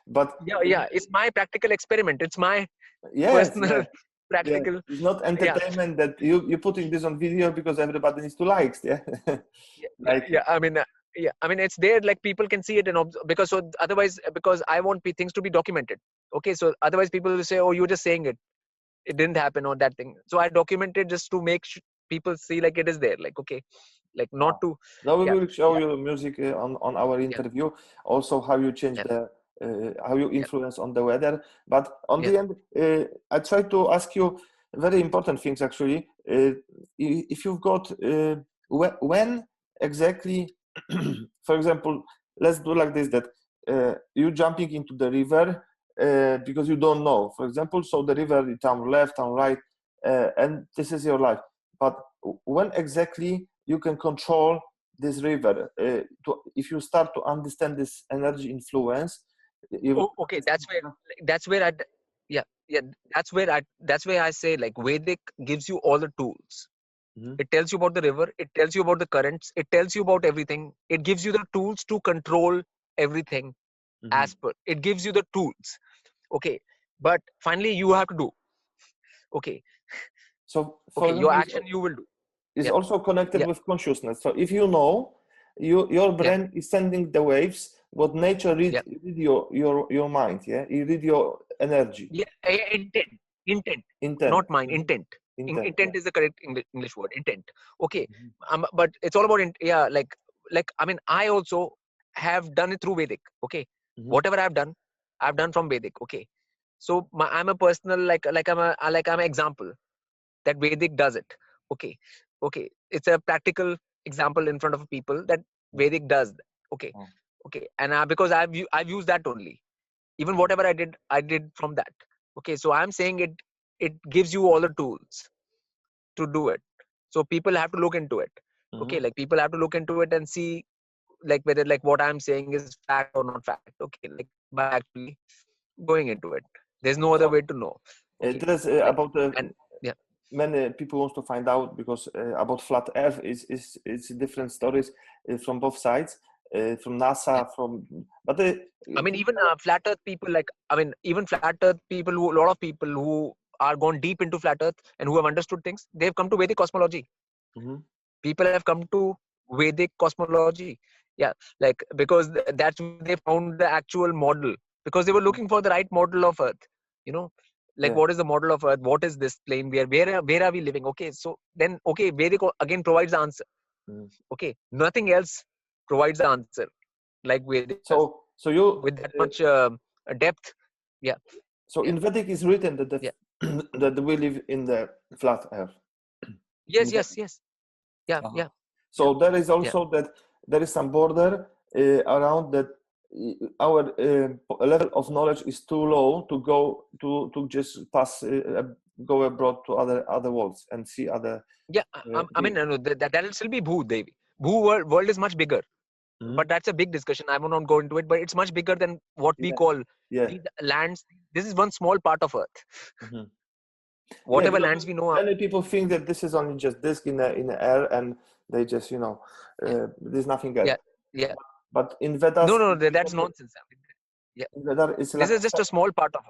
but it's my practical experiment. It's my personal practical. It's not entertainment that you're putting this on video because everybody needs to likes. I mean it's there, like people can see it and because I want things to be documented. Okay, so otherwise people will say, oh, you're just saying it didn't happen, or that thing. So I documented just to make people see like it is there, like, okay, like not to. Now we will show you music on our interview, also how you change how you influence on the weather. But on the end, I try to ask you very important things actually. If you've got when exactly, for example, let's do like this, that you jumping into the river because you don't know, for example, so the river, you turn left, turn right, and this is your life. But when exactly you can control this river, if you start to understand this energy influence. Okay, that's where I say, like, Vedic gives you all the tools. It tells you about the river. It tells you about the currents. It tells you about everything. It gives you the tools to control everything as per. It gives you the tools. Okay. But finally, you have to do. Okay. So, for Okay. Your example, action you will do. is Yeah. also connected Yeah. with consciousness. So if you know, your brain is sending the waves. What nature read your mind. Yeah, you read your energy. Yeah. Intent. Intent. Not mind. Intent. Intent is the correct English word. Intent. Okay. But it's all about like I mean, I also have done it through Vedic. Okay. Whatever I've done from Vedic. Okay. So I'm a personal like I'm an example that Vedic does it. Okay. Okay. It's a practical example in front of people that Vedic does. Okay. Okay. And because I've used that only. Even whatever I did from that. Okay. So I'm saying it gives you all the tools to do it. So people have to look into it. Okay. Like people have to look into it and see like whether like what I'm saying is fact or not fact. Okay. Like by actually going into it. There's no other way to know. Okay. There's about many people want to find out because about flat Earth is different stories from both sides, from NASA, but I mean even flat Earth people even flat Earth people a lot of people who are gone deep into flat Earth and who have understood things, they've come to Vedic cosmology. People have come to Vedic cosmology. Yeah, like because that's where they found the actual model, because they were looking for the right model of Earth. Like what is the model of Earth? What is this plane? Where are we living? Okay, so then Vedic again provides the answer. Okay, nothing else provides the answer like Vedic. So you with that much depth. Yeah. So in Vedic is written that that we live in the flat Earth. Yes. Yeah. So there is also that there is some border around that. Our level of knowledge is too low to go to just pass go abroad to other worlds and see other. I mean no, that'll still be Bhu Devi. Bhu world is much bigger, but that's a big discussion. I will not go into it, but it's much bigger than what we call these lands. This is one small part of Earth. Whatever lands we know. Many people think that this is only just disk in the air, and they just there's nothing else. Yeah. But in Vedas, no, that's nonsense. Yeah. This is just a small part of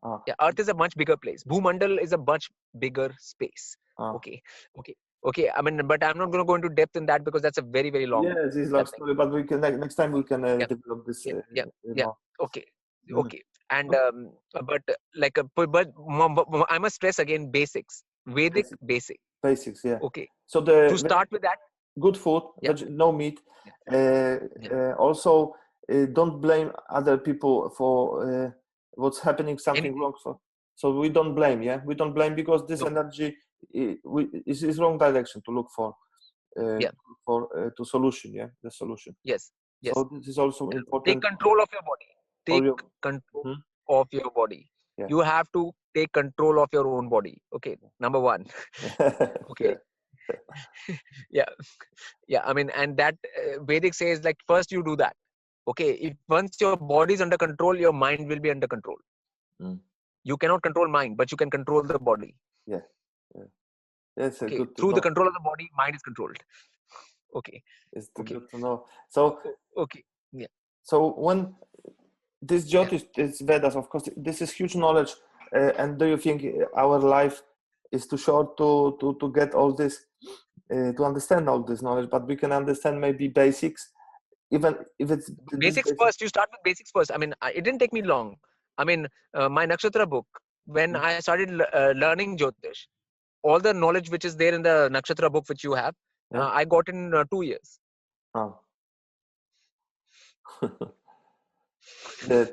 Earth. Yeah, Earth is a much bigger place. Bhumandal is a much bigger space. Okay. I mean, but I'm not going to go into depth in that because that's a very, very long. Yes, it's long story. But we can next time we can develop this. Yeah. Okay. And but I must stress again basics. Vedic basics. Yeah. Okay. So to start with that. Good food, no meat. Also, don't blame other people for what's happening, something wrong. So we don't blame, we don't blame because this energy is wrong direction to look for. To solution, the solution. Yes. So this is also important. Take control of your body. Take control of your body. You have to take control of your own body. Okay, number one. Okay. Yeah. I mean, and that Vedic says like first you do that. Okay, if once your body is under control, your mind will be under control. You cannot control mind, but you can control the body. That's good through the control of the body, mind is controlled. Okay. It's good to know. So yeah. So when this Jyotish, this Vedas, of course, this is huge knowledge. And do you think our life is too short to get all this, to understand all this knowledge? But we can understand maybe basics, even if it's basics first. You start with basics first. I mean, it didn't take me long. I mean, my Nakshatra book, when I started learning Jyotish, all the knowledge which is there in the Nakshatra book which you have, I got in 2 years. Oh. 2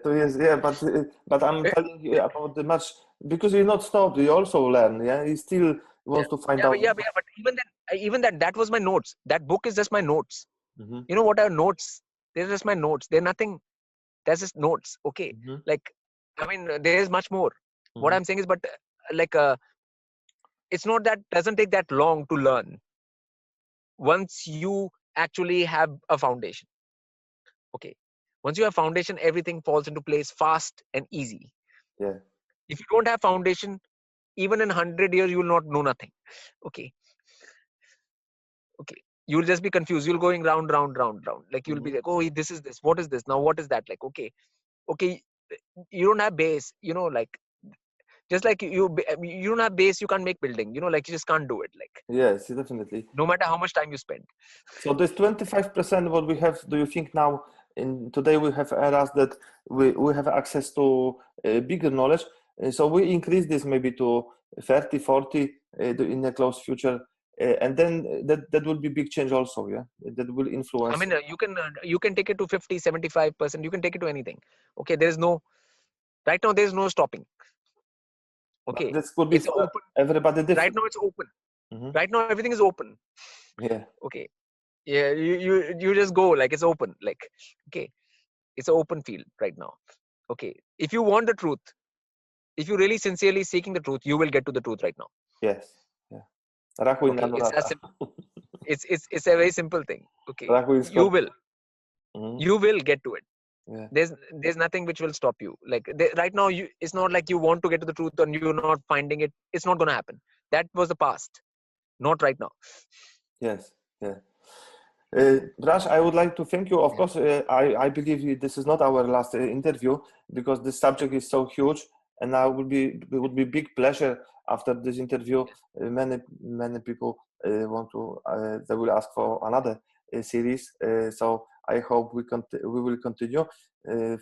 years, but I'm telling you about the much, because you're not stopped. You also learn, you still wants to find out. But even that was my notes. That book is just my notes. You know what are notes? They're just my notes. They're nothing. That's just notes. Okay. Like, I mean, there is much more. What I'm saying is, but like, it's not that doesn't take that long to learn. Once you actually have a foundation. Okay. Once you have foundation, everything falls into place fast and easy. Yeah. If you don't have foundation, even in 100 years, you will not know nothing. Okay. Okay. You'll just be confused. You'll going round. Like you'll be like, oh, this is this. What is this? Now what is that? Like, okay. You don't have base, like, just like you don't have base, you can't make building, like you just can't do it. Like, yes, definitely. No matter how much time you spend. So this 25% what we have, do you think now today we have eras that we have access to bigger knowledge? So we increase this maybe to 30, 40 in the close future. And then that will be big change also, yeah? That will influence. I mean, you can take it to 50, 75%. You can take it to anything. Okay, right now there's no stopping. Okay, this could be it's open. Everybody different. Right now it's open. Right now everything is open. Yeah. Okay. Yeah, you just go, like, it's open. Like, okay, it's an open field right now. Okay, if you want the truth, if you're really sincerely seeking the truth, you will get to the truth right now. Yes. Yeah. Okay, it's as simple. It's a very simple thing. Okay, you will get to it. Yeah. There's nothing which will stop you. Like, right now, it's not like you want to get to the truth and you're not finding it. It's not going to happen. That was the past, not right now. Yes. Yeah. Prash, I would like to thank you. Of course, I believe this is not our last interview, because this subject is so huge, and it would be big pleasure after this interview. Many people want to. They will ask for another series. So I hope we will continue.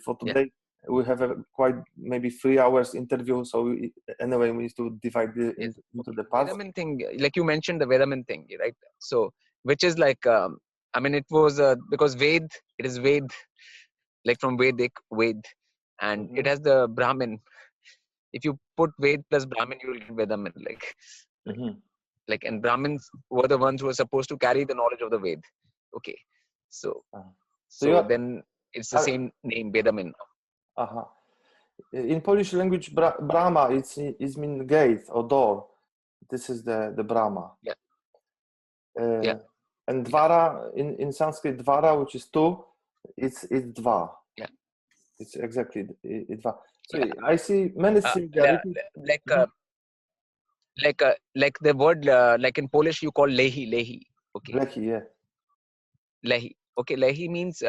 For today, we have a quite maybe 3 hours interview. So anyway, we need to divide into the parts. Vedaman thing, like you mentioned, the Vedaman thing, right? So, which is like. I mean, it was because it is Ved, like from Vedic, Ved, and it has the Brahmin. If you put Ved plus Brahmin, you will get Vedaman. Like, and Brahmins were the ones who were supposed to carry the knowledge of the Ved. Okay, so then it's the same name, Vedaman. In Polish language, Brahma it means gate or door. This is the Brahma. Yeah. And Dvara in Sanskrit, Dvara, which is two, it's Dva. Yeah. It's exactly Dva. So I see many similarities. Like the word, like in Polish, you call Lehi. Okay. Lehi, yeah. Lehi. Okay, Lehi means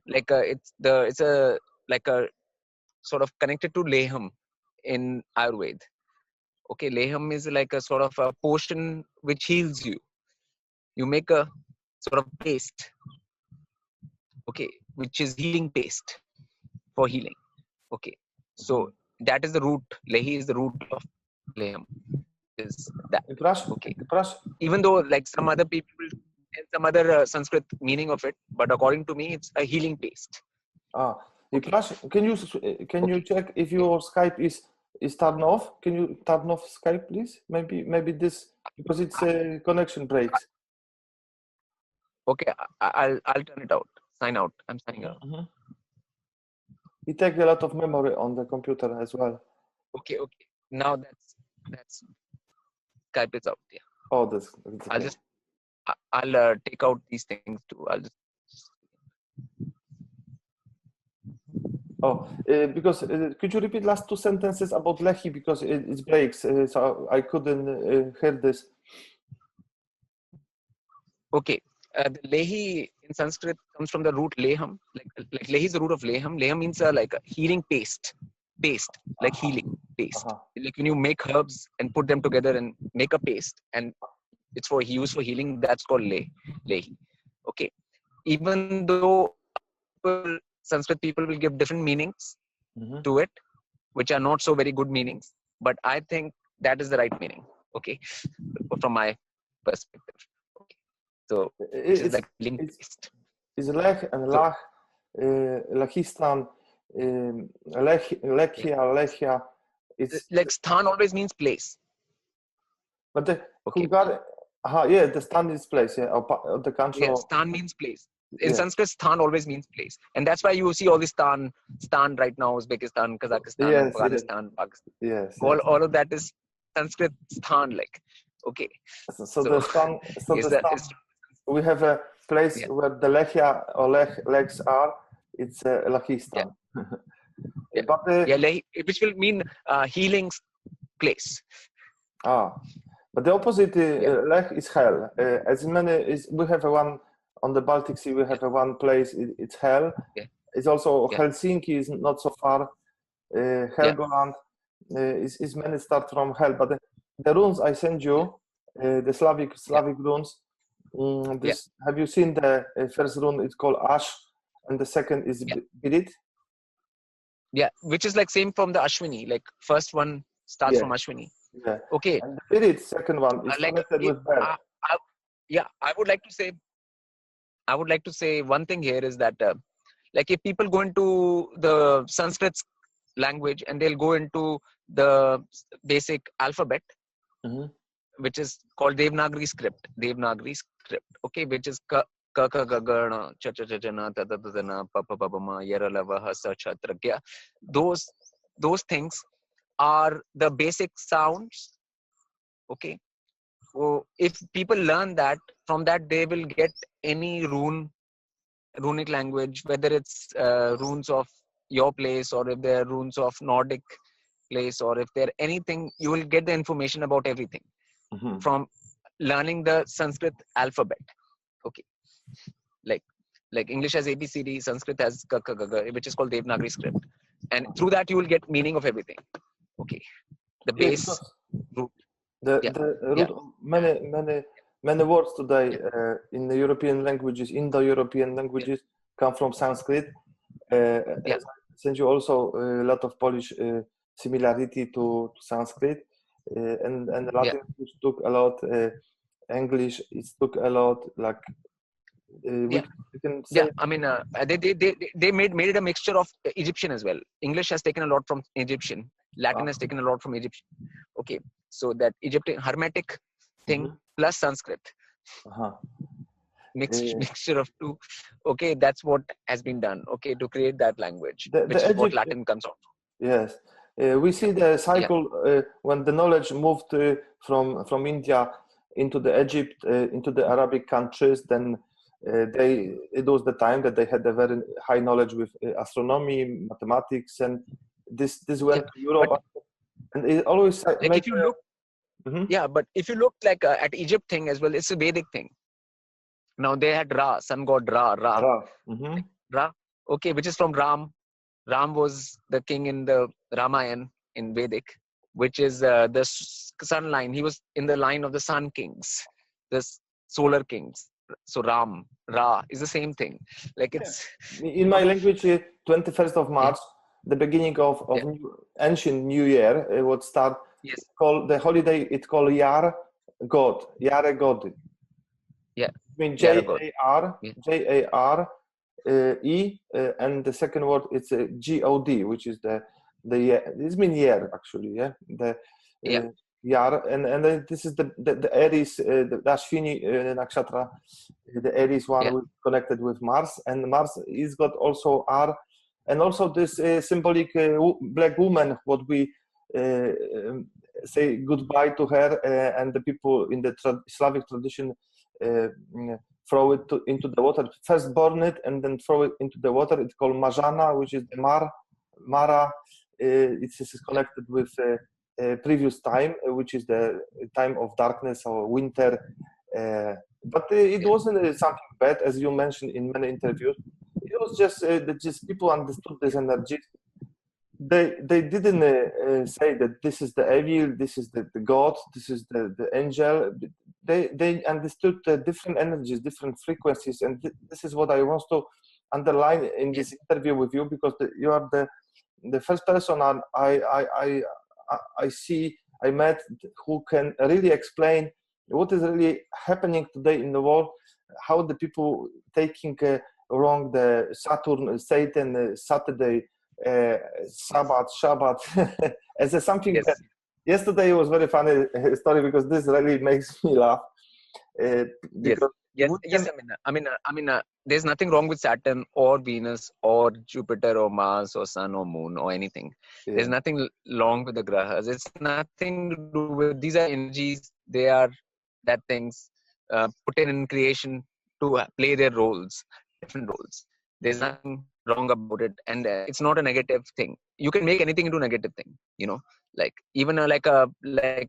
it's a like a sort of connected to Leham in Ayurveda. Okay, Leham is like a sort of a potion which heals you. You make a sort of paste, okay, which is healing paste for healing. Okay, so that is the root. Lehi is the root of Leham. Is that okay? Even though like some other people, some other Sanskrit meaning of it, but according to me, it's a healing paste. Prash, can you check if your Skype is turned off? Can you turn off Skype, please? Maybe this, because it's connection breaks. Okay, I'll turn it out. Sign out. I'm signing out. It takes a lot of memory on the computer as well. Okay. Now that's Skype is out. Yeah. Oh, that's okay. I'll take out these things too. Because could you repeat last 2 sentences about Lehi, because it breaks, so I couldn't hear this. Okay. The Lehi in Sanskrit comes from the root Leham. Like Lehi is the root of Leham. Leham means like a healing paste, like healing paste. Like when you make herbs and put them together and make a paste, and it's used for healing. That's called Lehi. Okay. Even though Sanskrit people will give different meanings to it, which are not so very good meanings, but I think that is the right meaning. Okay, from my perspective. Okay. So it's like linked. It's Lech and Lach, Lachistan, Lechia. It's like Stan always means place. But the the Stan is place, or the country. Yeah, Stan means place. In Sanskrit, Stan always means place, and that's why you see all this Stan right now, Uzbekistan, Kazakhstan, Afghanistan, Pakistan. Yes. All of that is Sanskrit Stan, like. Okay. So the Stan. We have a place where the Lechia or legs are. It's Lachistan. Which will mean healing place. But the opposite, Lech is hell. As many we have one on the Baltic Sea. We have one place. It's hell. It's also Helsinki is not so far. Helgoland is many start from hell. But the runes I send you, the Slavic runes. Have you seen the first rune? It's called Ash, and the second is Bharat. Yeah, which is like same from the Ashwini. Like first one starts from Ashwini. Yeah. Okay. And the Bharat, second one is connected with birth. I would like to say one thing here is that like if people go into the Sanskrit language and they'll go into the basic alphabet, which is called Devanagari script. Okay, which is ka ka ga ga cha cha cha na ta ta ta na pa pa pa ma yara lava ha sa cha tra kya. Those things are the basic sounds. Okay, so if people learn that, from that they will get any runic language, whether it's runes of your place or if they're runes of Nordic place or if they're anything, you will get the information about everything from learning the Sanskrit alphabet. Okay, like English has ABCD, Sanskrit has ka ka ga ga, which is called Devanagari script, and through that you will get meaning of everything. Okay, the base root. The root of many words today in the European languages, Indo-European languages, come from Sanskrit. Since you also a lot of Polish similarity to Sanskrit, and Latin which took a lot, English it took a lot, like I mean they made it a mixture of Egyptian as well. English has taken a lot from Egyptian, Latin has taken a lot from Egyptian. Okay, so that Egyptian Hermetic thing plus Sanskrit. Mixture of two. Okay, that's what has been done. Okay, to create that language, which is what Latin comes out from. Yes, we see the cycle when the knowledge moved from India into the Egypt, into the Arabic countries. Then it was the time that they had a very high knowledge with astronomy, mathematics, and this went to Europe. And it always like if you look, but if you look like at Egypt thing as well, it's a Vedic thing. Now they had Ra, sun god Ra. Ra. Okay, which is from Ram. Ram was the king in the Ramayana in Vedic, which is the sun line. He was in the line of the sun kings, the solar kings. So Ra is the same thing. Like it's in my language, 21st of March, the beginning of ancient New Year, it would start. Called the holiday. It's called Yare God. Yeah. I mean Jar E, and the second word it's God, which is the this means year actually. Yar, and this is the Aries, the Ashwini Nakshatra, the Aries one connected with Mars, and Mars is got also R, and also this symbolic black woman, what we say goodbye to her, and the people in the Slavic tradition throw it into the water. First burn it and then throw it into the water. It's called Marzana, which is the Mara. It is connected with previous time, which is the time of darkness or winter. But it wasn't something bad, as you mentioned in many interviews. It was just that just people understood this energy. They didn't say that this is the evil, this is the God, this is the angel. They understood the different energies, different frequencies, and this is what I want to underline in this interview with you, because you are the first person I met who can really explain what is really happening today in the world, how the people taking wrong the Saturn, Satan, Saturday, Shabbat as something that yesterday was very funny story, because this really makes me laugh. I mean, there's nothing wrong with Saturn or Venus or Jupiter or Mars or Sun or Moon or anything. There's nothing wrong with the grahas. It's nothing to do with, these are energies. They are that things put in creation to play their roles, different roles. There's nothing wrong about it, and it's not a negative thing. You can make anything into a negative thing, like even like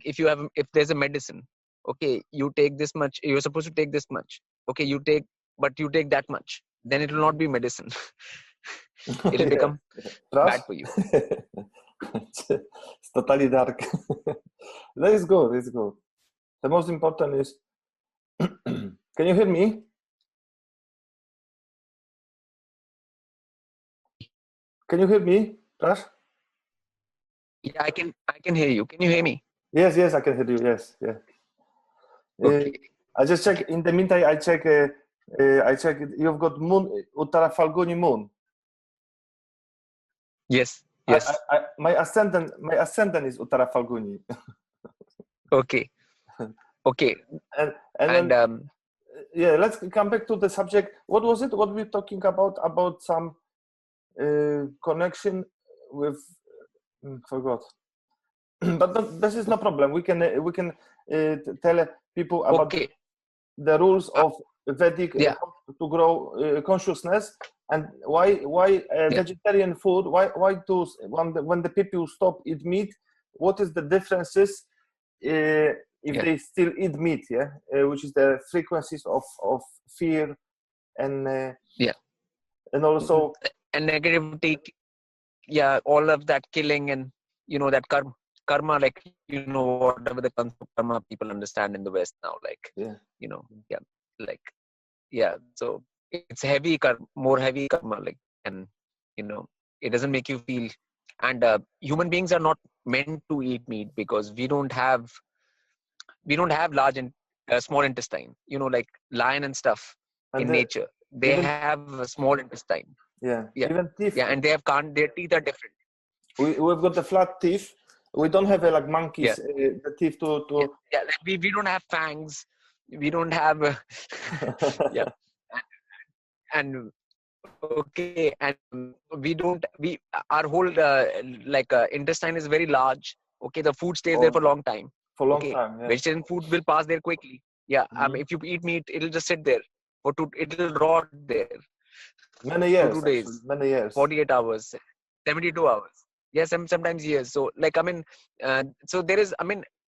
if there's a medicine, okay, you take this much, you're supposed to take this much. Okay, you take that much. Then it will not be medicine. It will become bad for you. It's totally dark. That is good. It's good. The most important is, can you hear me? Can you hear me, Prash? Yeah, I can hear you. Can you hear me? Yes, I can hear you. Yes, yeah. Okay. I just check. In the meantime, I check. You've got moon, Uttara Falguni moon. Yes. My ascendant is Uttara Falguni. Okay. Okay. And then, yeah, let's come back to the subject. What was it? What we were talking about? About some connection with. Forgot. But this is no problem. We can tell people about the rules of Vedic to grow consciousness, and why vegetarian food. Why when the people stop eat meat? What is the differences if they still eat meat? Which is the frequencies of fear and and also and negativity. Yeah, all of that killing and that karma, like whatever the concept of karma people understand in the West now, like so it's heavy more heavy karma, like, and it doesn't make you feel, and human beings are not meant to eat meat because we don't have large and small intestine, like lion and stuff in nature, they have a small intestine. Even teeth. And their teeth are different. We've got the flat teeth. We don't have like monkeys the teeth to like we don't have fangs, we don't have and okay, and our whole intestine is very large. Okay, the food stays there for a long time. Vegetarian food will pass there quickly. If you eat meat, it'll just sit there it'll rot there many years, for 2 days, many years, 48 hours, 72 hours. Yes, sometimes years. So so there is,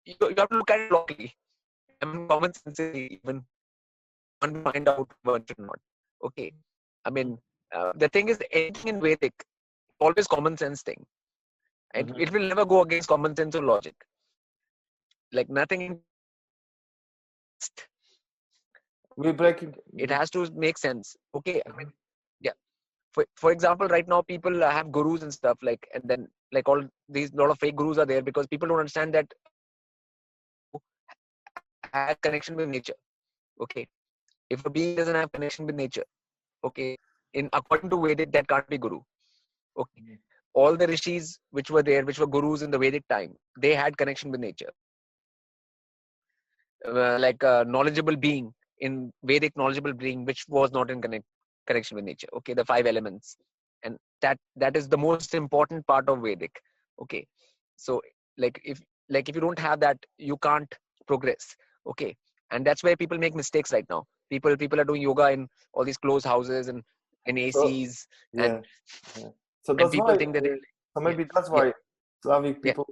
you have to look at it logically. Common sense, even one find out what or not. Okay. The thing is, anything in Vedic, always common sense thing. It will never go against common sense or logic. Like nothing. We're breaking. It has to make sense. Okay. For example, right now people have gurus and stuff, like, and then like all these lot of fake gurus are there because people don't understand that has connection with nature. Okay, if a being doesn't have connection with nature, okay, according to Vedic, that can't be guru. Okay, all the rishis which were there, which were gurus in the Vedic time, they had connection with nature. Like a knowledgeable being in Vedic, knowledgeable being which was not in connection with nature. Okay, the 5 elements, and that is the most important part of Vedic. Okay, so like if you don't have that, you can't progress. Okay, and that's where people make mistakes right now. People are doing yoga in all these closed houses and ACs, and so that's people why think that so maybe that's why Slavic people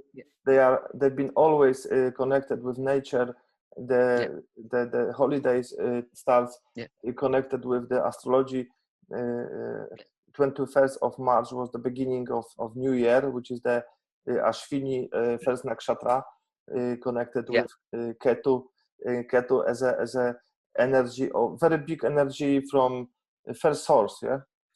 they've been always connected with nature. The holidays starts connected with the astrology. 21st of March was the beginning of New Year, which is the Ashvini first Nakshatra, connected with Ketu. Ketu as a energy, or very big energy from first source.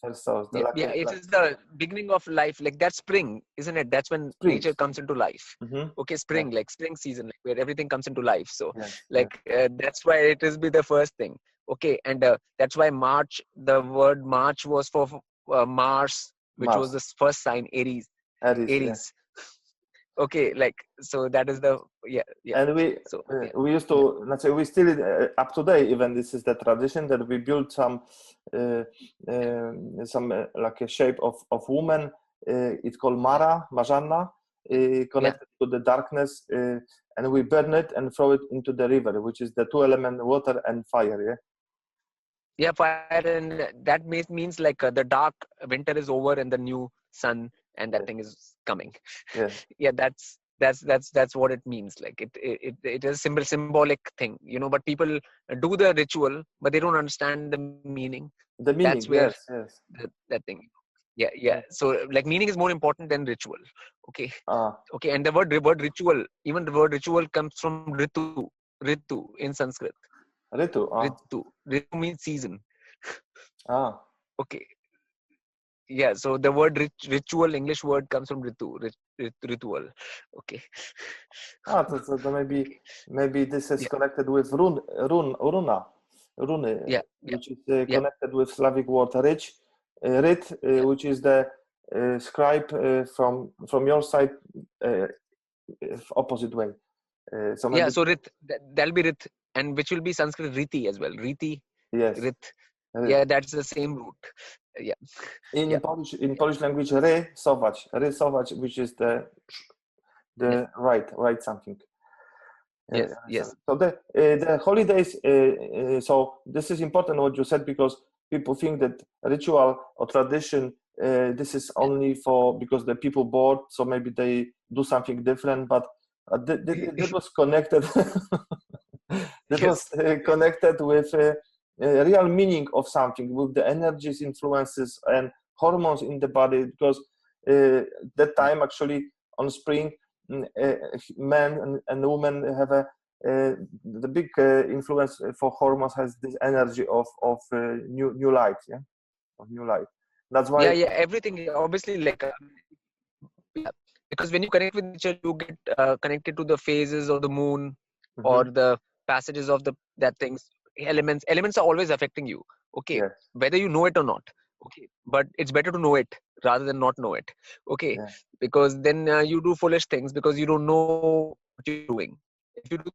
First source. It is the beginning of life, like that spring, isn't it? That's when nature comes into life. Okay, spring, like spring season, like where everything comes into life. So that's why it is be the first thing. Okay, and that's why March, the word March was for Mars, which was the first sign, Aries. Okay, like, so that is the and we used to, let's say, we still up to date, even this is the tradition that we build some like a shape of woman. It's called Majanna, connected to the darkness, and we burn it and throw it into the river, which is the 2 element, water and fire. Fire, and that means like the dark winter is over and the new sun and that thing is coming. That's That's what it means. Like it is symbolic thing, you know. But people do the ritual, but they don't understand the meaning. The meaning, That's where yes. that thing. Yeah. So like meaning is more important than ritual. Okay. Ah, Okay. And the word ritual, even the word ritual comes from ritu in Sanskrit. Ritu. Ritu means season. Ah. Okay. Yeah, so the word ritual, English word, comes from ritual. Okay. So maybe this is Yeah. connected with rune, Yeah. which is Yeah. connected with Slavic word rit, which is the scribe from your side, opposite way. So maybe, Yeah. So that'll be rit, and which will be Sanskrit riti as well. Riti, yes. rit. Rit. Yeah, that's the same root. Yeah. In Polish language, rysować, which is the write something. Yes. So the holidays. So this is important what you said, because people think that ritual or tradition, this is only for because the people bored, so maybe they do something different. But that was connected. That was connected with real meaning of something, with the energies, influences, and hormones in the body. Because that time actually on spring, men and women have the big influence for hormones has this energy of new light, of new light. That's why. Yeah. Everything obviously like. Yeah. Because when you connect with nature, you get connected to the phases of the moon, or the passages of that things. Elements are always affecting you. Okay. Yes. Whether you know it or not. Okay. But it's better to know it rather than not know it. Okay. Yeah. Because then you do foolish things because you don't know what you're doing. If you do